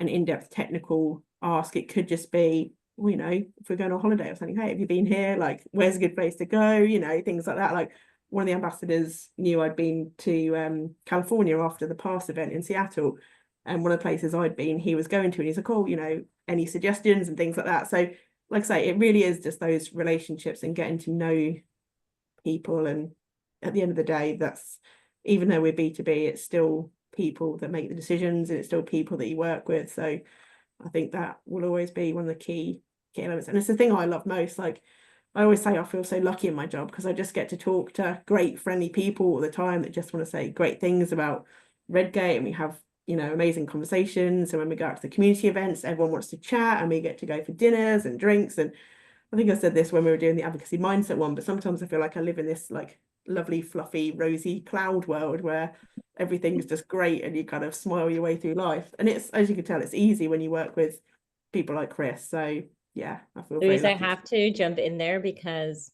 S3: an in-depth technical ask. It could just be, if we're going on holiday or something, hey, have you been here? Like, where's a good place to go? Things like that. Like one of the ambassadors knew I'd been to California after the PASS event in Seattle. And one of the places I'd been, he was going to, and he's like, oh, any suggestions and things like that. So like I say, it really is just those relationships and getting to know people. And at the end of the day, that's, even though we're B2B, it's still people that make the decisions, and it's still people that you work with. So I think that will always be one of the key elements. And it's the thing I love most. Like I always say I feel so lucky in my job because I just get to talk to great, friendly people all the time that just want to say great things about Redgate, and we have, you know, amazing conversations. And when we go out to the community events, everyone wants to chat, and we get to go for dinners and drinks. And I think I said this when we were doing the advocacy mindset one, but sometimes I feel like I live in this like lovely, fluffy, rosy cloud world where everything's just great and you kind of smile your way through life. And it's, as you can tell, it's easy when you work with people like Chris. So yeah, I feel very
S4: Louise, I
S3: lucky.
S4: have to jump in there because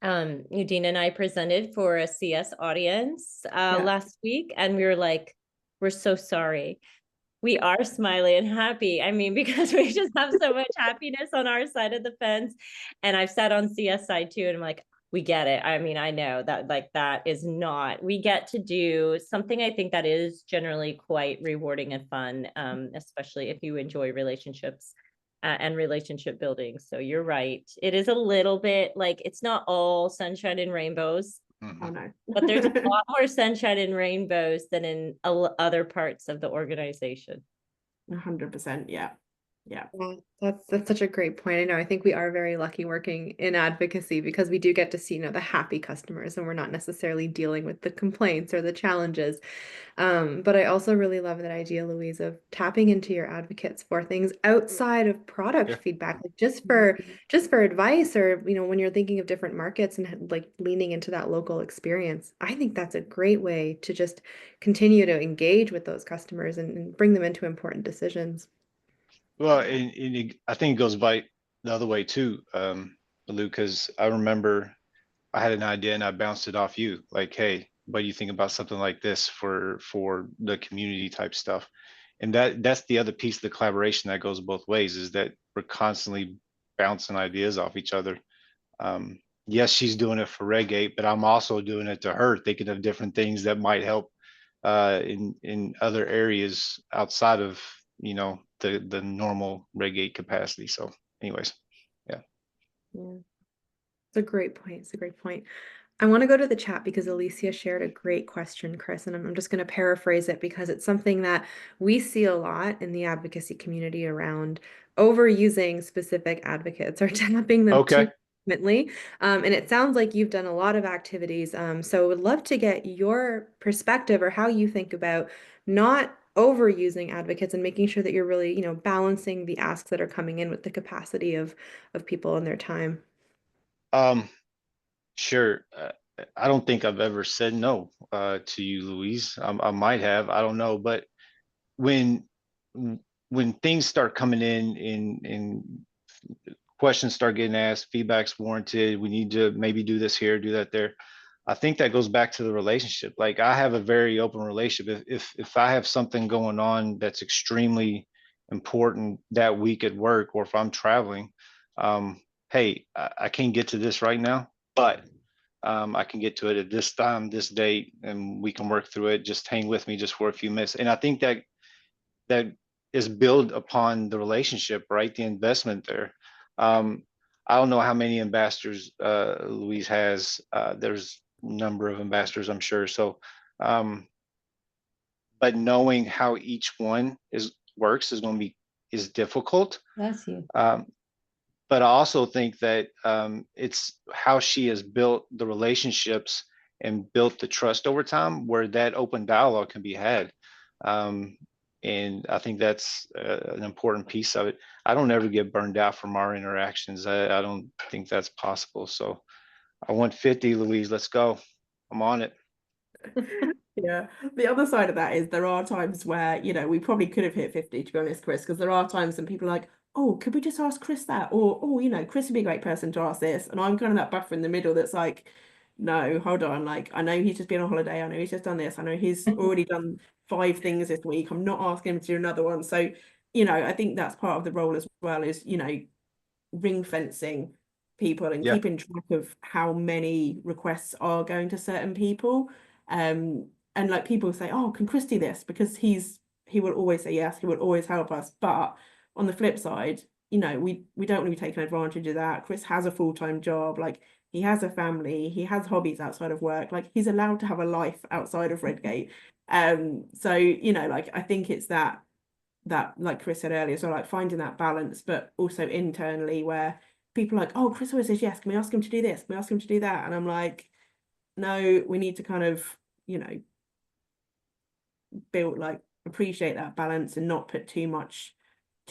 S4: Udina and I presented for a CS audience last week, and we were like, we're so sorry. We are smiley and happy. I mean, because we just have so much happiness on our side of the fence. And I've sat on CS side too, and I'm like, we get it. I mean, I know that like that is not, we get to do something I think that is generally quite rewarding and fun, especially if you enjoy relationships and relationship building. So you're right. It is a little bit like, it's not all sunshine and rainbows.
S3: Oh no.
S4: But there's a lot more sunshine and rainbows than in other parts of the organization.
S3: 100%. Yeah. Yeah.
S1: That's such a great point. I know. I think we are very lucky working in advocacy because we do get to see, you know, the happy customers, and we're not necessarily dealing with the complaints or the challenges. But I also really love that idea, Louise, of tapping into your advocates for things outside of product feedback, like just for advice, or, you know, when you're thinking of different markets and like leaning into that local experience. I think that's a great way to just continue to engage with those customers and bring them into important decisions.
S2: Well, I think it goes by the other way too, Lou, because I remember I had an idea and I bounced it off you, like, hey, what do you think about something like this for the community type stuff? And that's the other piece of the collaboration that goes both ways, is that we're constantly bouncing ideas off each other. Yes, she's doing it for Redgate, but I'm also doing it to her, thinking of different things that might help in other areas outside of, you know, the normal Redgate capacity. So anyways, yeah.
S1: It's a great point. It's a great point. I want to go to the chat because Alicia shared a great question, Chris, and I'm just going to paraphrase it because it's something that we see a lot in the advocacy community around overusing specific advocates or tapping them
S2: Okay.
S1: too frequently. And it sounds like you've done a lot of activities. So would love to get your perspective or how you think about not overusing advocates and making sure that you're really, you know, balancing the asks that are coming in with the capacity of people and their time.
S2: Sure. I don't think I've ever said no to you, Louise. I might have, I don't know, but when things start coming in questions start getting asked, feedback's warranted, we need to maybe do this here, do that there. I think that goes back to the relationship. Like, I have a very open relationship. If I have something going on that's extremely important that week at work, or if I'm traveling, hey, I can't get to this right now, but I can get to it at this time, this date, and we can work through it. Just hang with me just for a few minutes. And I think that is built upon the relationship, right? The investment there. I don't know how many ambassadors Louise has. There's a number of ambassadors, I'm sure. So, but knowing how each one works is difficult.
S4: Bless you.
S2: But I also think that it's how she has built the relationships and built the trust over time, where that open dialogue can be had. And I think that's an important piece of it. I don't ever get burned out from our interactions. I don't think that's possible. So I want 50, Louise. Let's go. I'm on it.
S3: Yeah. The other side of that is there are times where, you know, we probably could have hit 50, to be honest, Chris, because there are times when people are like, oh, could we just ask Chris that? Or, oh, you know, Chris would be a great person to ask this. And I'm kind of that buffer in the middle that's like, no, hold on. Like, I know he's just been on holiday. I know he's just done this. I know he's already done 5 things this week. I'm not asking him to do another one. So, you know, I think that's part of the role as well, is, you know, ring fencing people and keeping track of how many requests are going to certain people. And like, people say, oh, can Chris do this? Because he will always say yes, he will always help us. But on the flip side, you know, we don't want to be taking advantage of that. Chris has a full-time job, like he has a family, he has hobbies outside of work, like he's allowed to have a life outside of Redgate. So, you know, like, I think it's that like Chris said earlier, so like finding that balance, but also internally where people are like, oh, Chris always says yes, can we ask him to do this, can we ask him to do that? And I'm like, no, we need to kind of, you know, build, like, appreciate that balance and not put too much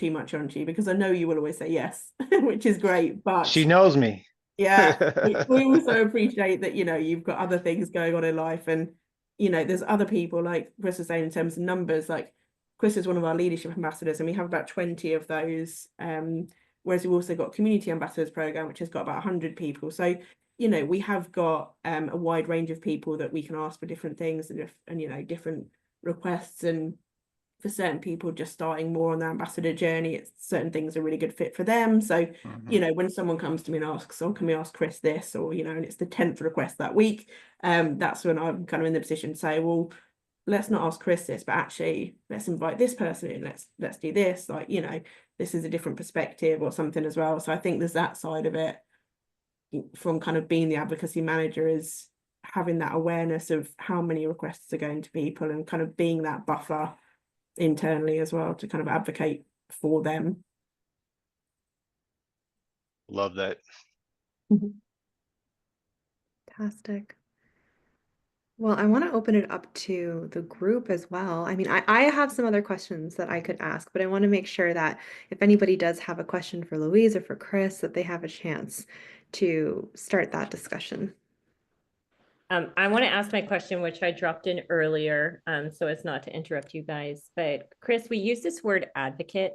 S3: onto you, because I know you will always say yes, which is great, but
S2: She knows me.
S3: yeah, we also appreciate that, you know, you've got other things going on in life, and, you know, there's other people, like Chris was saying, in terms of numbers, like Chris is one of our leadership ambassadors, and we have about 20 of those, whereas we've also got Community Ambassadors program, which has got about 100 people. So, you know, we have got a wide range of people that we can ask for different things, and you know, different requests. And for certain people just starting more on their ambassador journey, it's certain things are really good fit for them. So, you know, when someone comes to me and asks, oh, can we ask Chris this, or, you know, and it's the 10th request that week, that's when I'm kind of in the position to say, well, let's not ask Chris this, but actually let's invite this person in, let's do this, like, you know, this is a different perspective or something as well. So I think there's that side of it from kind of being the advocacy manager, is having that awareness of how many requests are going to people, and kind of being that buffer internally as well to kind of advocate for them.
S2: Love that.
S1: Fantastic. Well, I want to open it up to the group as well. I mean, I have some other questions that I could ask, but I want to make sure that if anybody does have a question for Louise or for Chris, that they have a chance to start that discussion.
S4: I want to ask my question, which I dropped in earlier, so as not to interrupt you guys. But Chris, we use this word advocate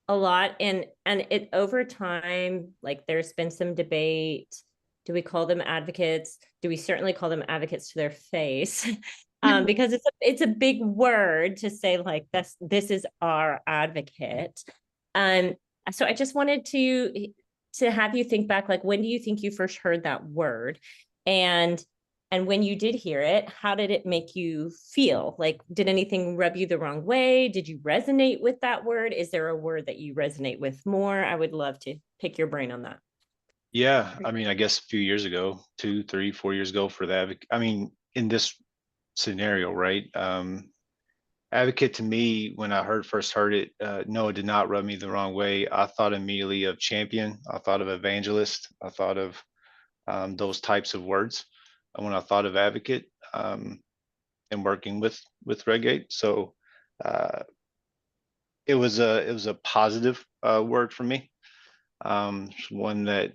S4: a lot, and it over time, like there's been some debate. Do we call them advocates? Do we certainly call them advocates to their face? Because it's a big word to say, like, this is our advocate. So I just wanted to have you think back, like, when do you think you first heard that word? And when you did hear it, how did it make you feel? Like, did anything rub you the wrong way? Did you resonate with that word? Is there a word that you resonate with more? I would love to pick your brain on that.
S2: Yeah, I mean, I guess a few years ago, 2, 3, 4 years ago for that. I mean, in this scenario, right? Advocate to me, when I first heard it, no, it did not rub me the wrong way. I thought immediately of champion. I thought of evangelist. I thought of those types of words when I thought of advocate, and working with Redgate. So it was a positive word for me. One that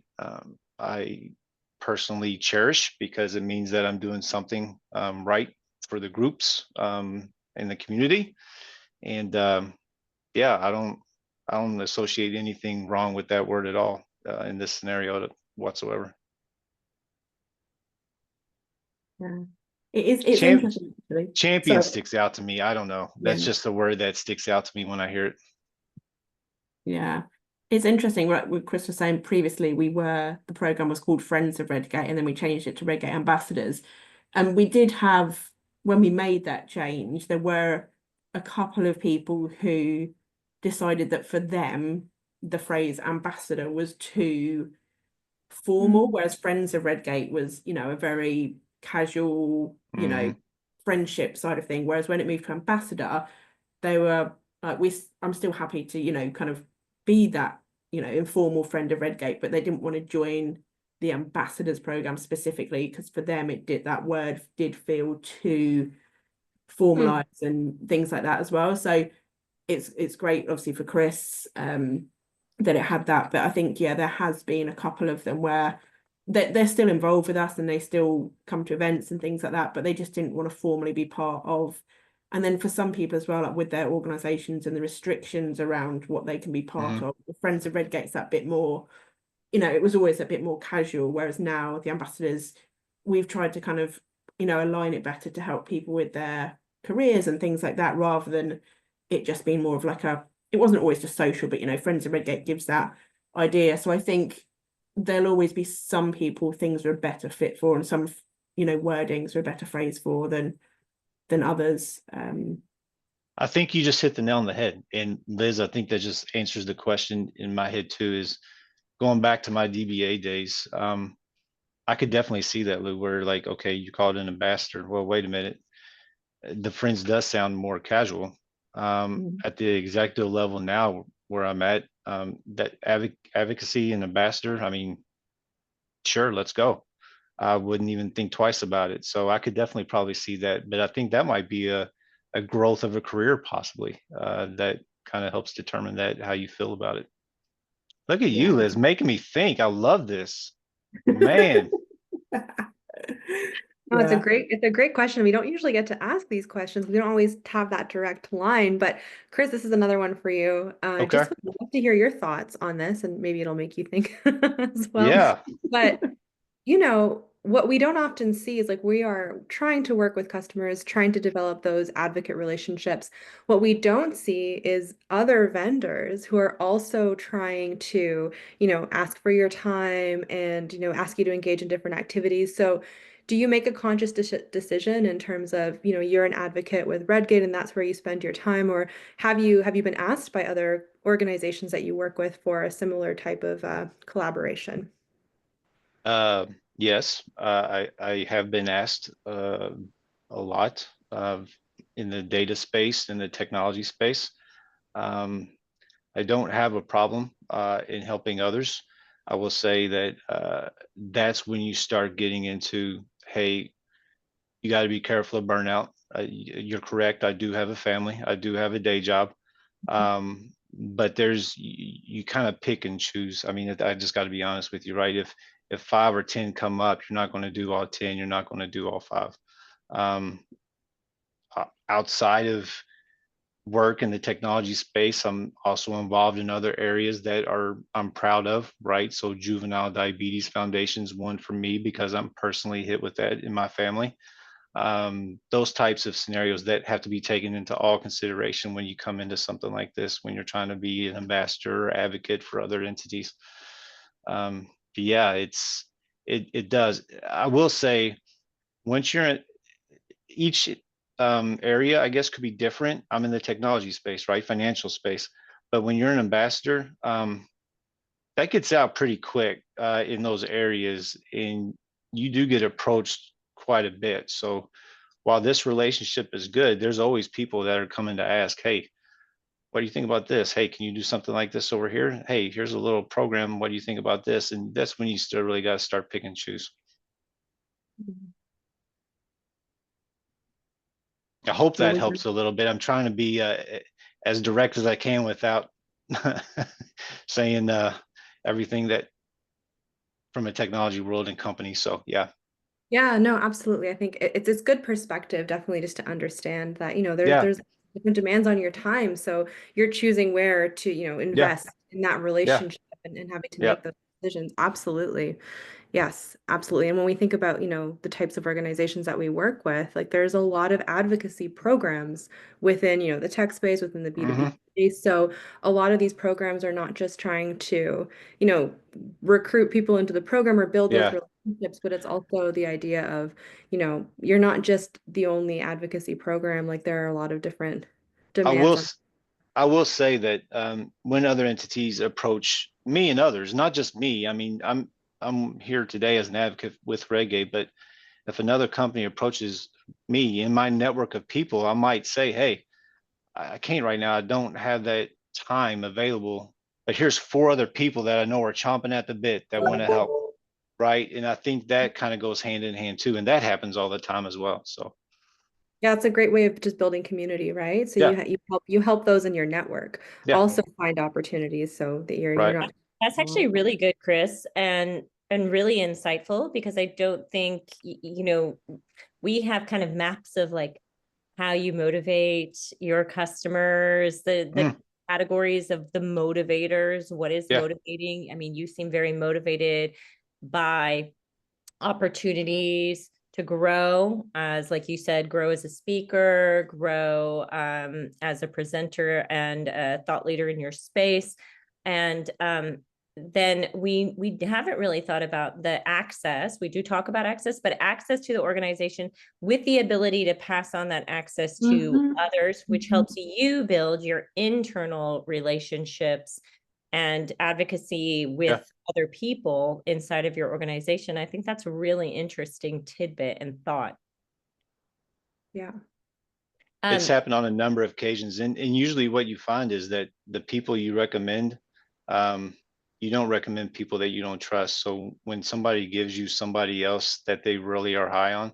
S2: I personally cherish, because it means that I'm doing something right for the groups in the community. And yeah, I don't associate anything wrong with that word at all in this scenario whatsoever.
S3: Yeah, it's interesting actually.
S2: Champion sticks out to me. I don't know. That's
S3: Yeah.
S2: just a word that sticks out to me when I hear it.
S3: Yeah, it's interesting, right? What Chris was saying previously, the program was called Friends of Redgate, and then we changed it to Redgate Ambassadors. And we did have, when we made that change, there were a couple of people who decided that for them, the phrase ambassador was too formal, whereas Friends of Redgate was, you know, a very casual, you know, friendship side of thing. Whereas when it moved to ambassador, they were like, I'm still happy to, you know, kind of be that, you know, informal friend of Redgate, but they didn't want to join the ambassadors program specifically, because for them that word did feel too formalized and things like that as well. So it's great, obviously, for Chris that it had that. But I think, yeah, there has been a couple of them where they're still involved with us and they still come to events and things like that, but they just didn't want to formally be part of. And then for some people as well, like with their organizations and the restrictions around what they can be part of, the Friends of Redgate's that bit more, you know, it was always a bit more casual, whereas now the ambassadors, we've tried to kind of, you know, align it better to help people with their careers and things like that, rather than it just being more of like it wasn't always just social, but, you know, Friends of Redgate gives that idea. So I think there'll always be some people things are a better fit for, and some, you know, wordings are a better phrase for than others.
S2: I think you just hit the nail on the head. And Liz, I think that just answers the question in my head too, is going back to my DBA days. I could definitely see that, Lou, where like, okay, you call it an ambassador. Well, wait a minute. The Friends does sound more casual. At the executive level now, where I'm at. That advocacy and ambassador, I mean, sure, let's go. I wouldn't even think twice about it. So I could definitely probably see that, but I think that might be a growth of a career possibly, that kind of helps determine that, how you feel about it. Look at
S3: Yeah.
S2: you, Liz, making me think. I love this, man.
S1: No,
S3: Yeah.
S1: it's a great question. We don't usually get to ask these questions. We don't always have that direct line. But Chris, this is another one for you.
S2: Okay.
S1: Just would love to hear your thoughts on this, and maybe it'll make you think as well.
S2: Yeah.
S1: But you know, what we don't often see is like we are trying to work with customers, trying to develop those advocate relationships. What we don't see is other vendors who are also trying to, ask for your time and, ask you to engage in different activities. So, do you make a conscious decision in terms of, you're an advocate with Redgate and that's where you spend your time, or have you been asked by other organizations that you work with for a similar type of collaboration?
S2: Yes, I have been asked a lot in the data space, in the technology space. I don't have a problem in helping others. I will say that that's when you start getting into, hey, you got to be careful of burnout. You're correct. I do have a family. I do have a day job. But you kind of pick and choose. I mean, I just got to be honest with you, right? If 5 or 10 come up, you're not going to do all 10. You're not going to do all 5. Outside of work in the technology space, I'm also involved in other areas that I'm proud of, right? So Juvenile Diabetes Foundation's one for me because I'm personally hit with that in my family. Those types of scenarios that have to be taken into all consideration when you come into something like this, when you're trying to be an ambassador or advocate for other entities. Yeah, it does. I will say, once you're in each area, I guess, could be different. I'm in the technology space, right? Financial space. But when you're an ambassador, that gets out pretty quick in those areas, and you do get approached quite a bit. So while this relationship is good, there's always people that are coming to ask, hey, what do you think about this? Hey, can you do something like this over here? Hey, here's a little program. What do you think about this? And that's when you still really got to start pick and choose. I hope
S1: No,
S2: that helps a little bit. I'm trying to be as direct as I can without saying everything that from a technology world and company. So yeah.
S1: Yeah, no, absolutely. I think it's good perspective, definitely, just to understand that,
S2: Yeah.
S1: there's different demands on your time. So you're choosing where to,
S2: Yeah.
S1: invest in that
S2: Yeah.
S1: relationship and having to
S2: Yeah.
S1: make those decisions. Absolutely. Yes, absolutely. And when we think about, the types of organizations that we work with, like there's a lot of advocacy programs within, the tech space, within the B2B
S2: Mm-hmm.
S1: space. So a lot of these programs are not just trying to, recruit people into the program or build those
S2: Yeah.
S1: relationships, but it's also the idea of, you're not just the only advocacy program. Like there are a lot of different
S2: I will
S1: demands on.
S2: I will say that when other entities approach me and others, not just me, I mean, I'm here today as an advocate with Redgate, but if another company approaches me in my network of people, I might say, hey, I can't right now. I don't have that time available, but here's 4 other people that I know are chomping at the bit that want to help. Right. And I think that kind of goes hand in hand too. And that happens all the time as well. So
S1: Yeah, it's a great way of just building community, right? So
S2: yeah,
S1: you help those in your network
S2: yeah,
S1: also find opportunities so that you're
S2: right.
S1: not.
S4: That's actually really good, Chris, and really insightful, because I don't think we have kind of maps of like how you motivate your customers, the
S2: Mm,
S4: categories of the motivators, what is
S2: yeah.
S4: motivating. I mean, you seem very motivated by opportunities to grow, as like you said, grow as a speaker, grow as a presenter and a thought leader in your space. And then we haven't really thought about the access. We do talk about access, but access to the organization with the ability to pass on that access to
S1: Mhm.
S4: others, which
S1: Mhm.
S4: helps you build your internal relationships and advocacy
S2: Yeah.
S4: with other people inside of your organization. I think that's a really interesting tidbit and thought.
S1: Yeah.
S2: It's
S4: Um,
S2: happened on a number of occasions, and usually what you find is that the people you recommend, you don't recommend people that you don't trust. So when somebody gives you somebody else that they really are high on,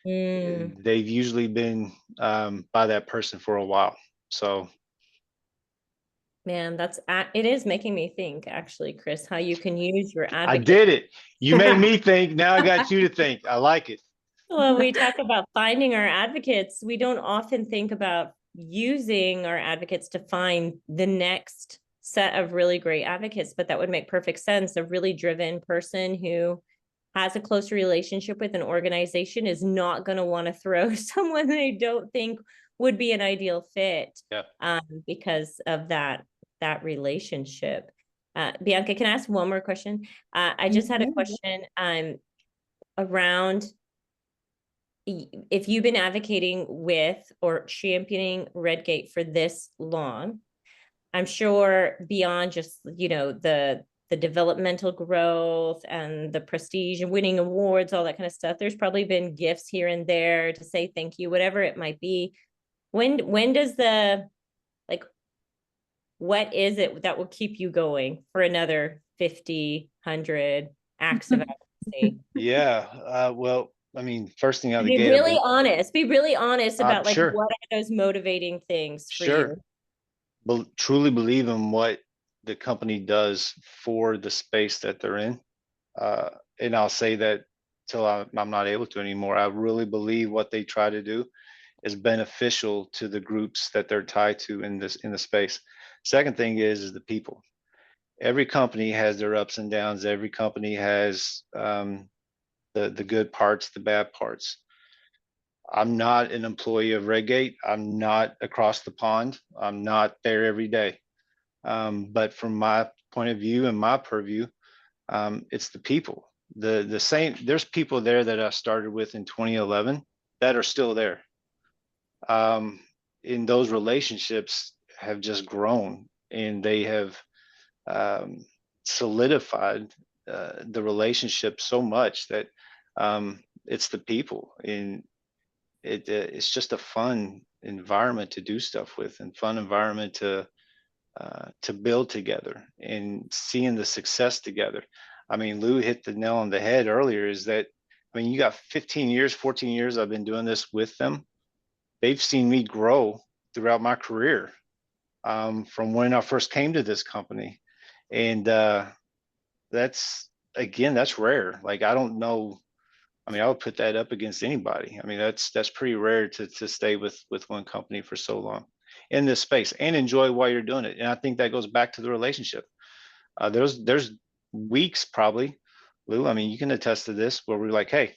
S4: mm,
S2: they've usually been by that person for a while. So
S4: man, it is making me think, actually, Chris, how you can use your
S2: I
S4: advocate.
S2: did it. You made me think. Now I got you to think. I like it.
S4: Well, we talk about finding our advocates. We don't often think about using our advocates to find the next set of really great advocates, but that would make perfect sense. A really driven person who has a close relationship with an organization is not going to want to throw someone they don't think would be an ideal fit,
S2: Yeah.
S4: because of that relationship. Bianca, can I ask one more question? I just had a question around if you've been advocating with or championing Redgate for this long. I'm sure beyond just, the developmental growth and the prestige and winning awards, all that kind of stuff, there's probably been gifts here and there to say thank you, whatever it might be. When does like, what is it that will keep you going for another 50, 100 acts of advocacy?
S2: Yeah. Well, I mean, first thing out of the
S4: Be
S2: gate,
S4: really honest. Be really honest about like
S2: sure,
S4: what are those motivating things for you?
S2: sure. Truly believe in what the company does for the space that they're in. Uh, and I'll say that till I'm not able to anymore. I really believe what they try to do is beneficial to the groups that they're tied to in the space. Second thing is the people. Every company has their ups and downs. Every company has the good parts, the bad parts. I'm not an employee of Redgate. I'm not across the pond. I'm not there every day. But from my point of view and my purview, it's the people. The same. There's people there that I started with in 2011 that are still there. In those relationships have just grown, and they have solidified the relationship so much that it's the people, and it's just a fun environment to do stuff with, and fun environment to build together and seeing the success together. I mean, Lou hit the nail on the head earlier. Is that, I mean, you got 15 years, 14 years I've been doing this with them. They've seen me grow throughout my career, from when I first came to this company. And that's, again, that's rare. Like, I don't know. I mean, I would put that up against anybody. I mean, that's pretty rare to stay with one company for so long in this space and enjoy while you're doing it. And I think that goes back to the relationship. There's weeks probably, Lou. I mean, you can attest to this, where we're like, hey,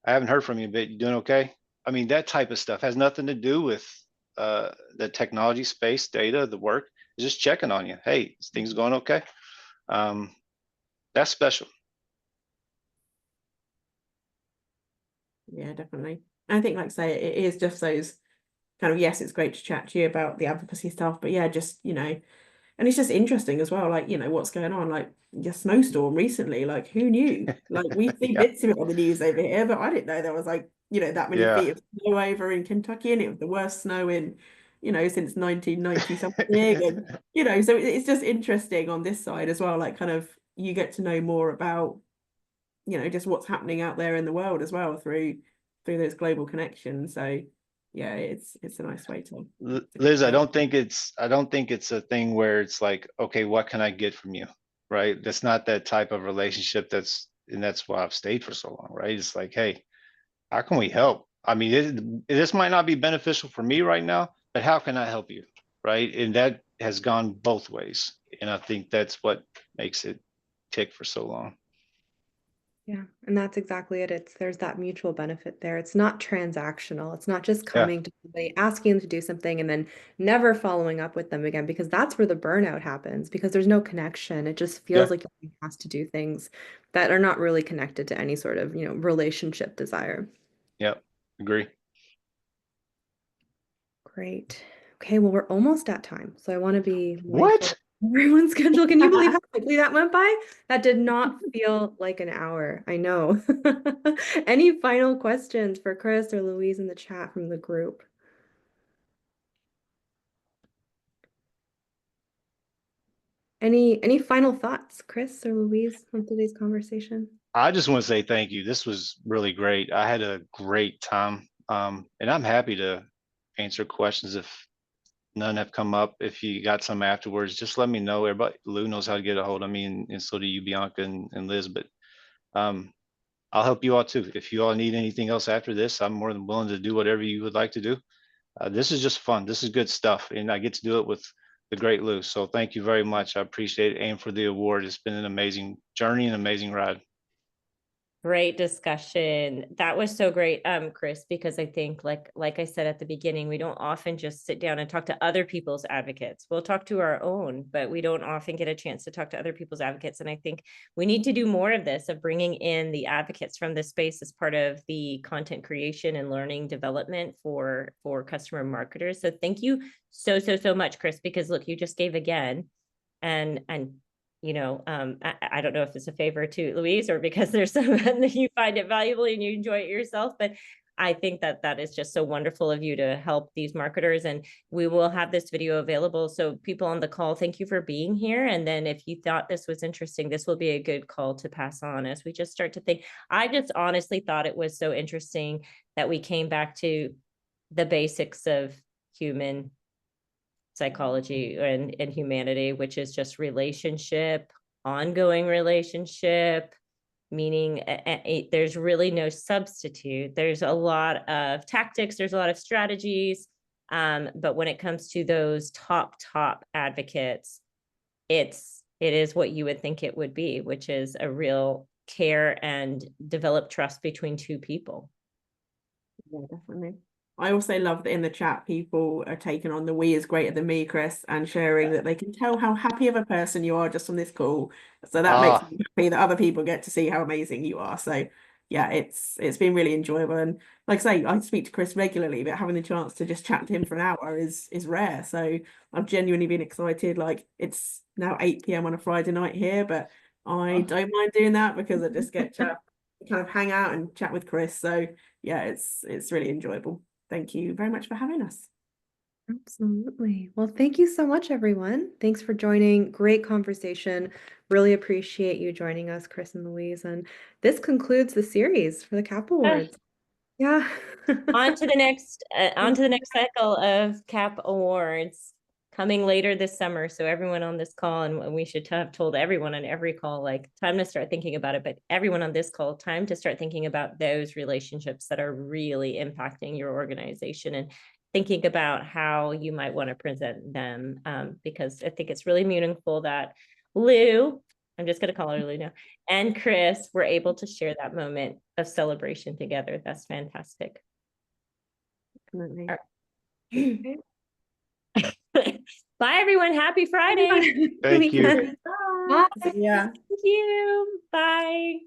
S2: I haven't heard from you, but you doing okay? I mean, that type of stuff has nothing to do with the technology space, data, the work. It's just checking on you. Hey, is things going okay? Um, that's special.
S3: Yeah, definitely. I think, like I say, it is just those kind of, yes, it's great to chat to you about the advocacy stuff, but yeah, just, and it's just interesting as well, like, what's going on, like your snowstorm recently, like who knew? Like we see
S2: Yeah.
S3: bits of it on the news over here, but I didn't know there was like, that many
S2: Yeah.
S3: feet of snow over in Kentucky, and it was the worst snow in, since 1990 something. And, so it's just interesting on this side as well, like kind of you get to know more about, just what's happening out there in the world as well through those global connections. So yeah, it's a nice way to
S2: Liz, I don't think it's a thing where it's like, okay, what can I get from you? Right? That's not that type of relationship. And that's why I've stayed for so long, right? It's like, hey, how can we help? I mean, this might not be beneficial for me right now, but how can I help you? Right? And that has gone both ways. And I think that's what makes it tick for so long.
S1: Yeah, and that's exactly it. There's that mutual benefit there. It's not transactional. It's not just
S2: Yeah.
S1: coming to somebody, asking them to do something and then never following up with them again, because that's where the burnout happens, because there's no connection. It just
S2: Yeah.
S1: feels like you has to do things that are not really connected to any sort of, relationship desire.
S2: Yeah. Agree.
S1: Great. Okay, well, we're almost at time, so I want to be mindful
S2: What?
S1: of everyone's schedule. Can you believe how quickly that went by? That did not feel like an hour. I know. Any final questions for Chris or Louise in the chat from the group? Any final thoughts, Chris or Louise, on today's conversation?
S2: I just want to say thank you. This was really great. I had a great time. And I'm happy to answer questions if none have come up. If you got some afterwards, just let me know. Everybody, Lou knows how to get a hold of me, and so do you, Bianca and Liz. But um, I'll help you all too. If you all need anything else after this, I'm more than willing to do whatever you would like to do. This is just fun. This is good stuff, and I get to do it with the great Lou. So thank you very much. I appreciate it, and for the award. It's been an amazing journey, an amazing ride.
S4: Great discussion. That was so great, Chris, because I think like I said at the beginning, we don't often just sit down and talk to other people's advocates. We'll talk to our own, but we don't often get a chance to talk to other people's advocates. And I think we need to do more of this, of bringing in the advocates from this space as part of the content creation and learning development for customer marketers. So thank you so much, Chris, because look, you just gave again. And you know, I don't know if it's a favor to Louise or because there's some that you find it valuable and you enjoy it yourself, but I think that that is just so wonderful of you to help these marketers. And we will have this video available. So people on the call, thank you for being here. And then if you thought this was interesting, this will be a good call to pass on as we just start to think. I just honestly thought it was so interesting that we came back to the basics of human psychology and humanity, which is just relationship, ongoing relationship, meaning there's really no substitute. There's a lot of tactics, there's a lot of strategies, but when it comes to those top advocates, it is what you would think it would be, which is a real care and develop trust between two people.
S3: Yeah, definitely. I also love that in the chat, people are taking on the "we is greater than me," Chris, and sharing that they can tell how happy of a person you are just on this call. So that makes me happy that other people get to see how amazing you are. So yeah, it's been really enjoyable. And like I say, I speak to Chris regularly, but having the chance to just chat to him for an hour is rare. So I've genuinely been excited. Like, it's now 8 p.m. on a Friday night here, but I don't mind doing that because I just get to kind of hang out and chat with Chris. So yeah, it's really enjoyable. Thank you very much for having us.
S1: Absolutely. Well, thank you so much, everyone. Thanks for joining. Great conversation. Really appreciate you joining us, Chris and Louise. And this concludes the series for the CAP Awards. Yeah.
S4: on to the next cycle of CAP Awards coming later this summer. So everyone on this call, and we should have told everyone on every call, like, time to start thinking about it, but everyone on this call, time to start thinking about those relationships that are really impacting your organization and thinking about how you might want to present them, because I think it's really meaningful that Lou, I'm just going to call her Lou now, and Chris were able to share that moment of celebration together. That's fantastic.
S3: Definitely.
S1: Okay.
S4: Bye, everyone. Happy Friday.
S2: Thank you.
S1: Bye.
S3: Yeah.
S4: Thank you. Bye.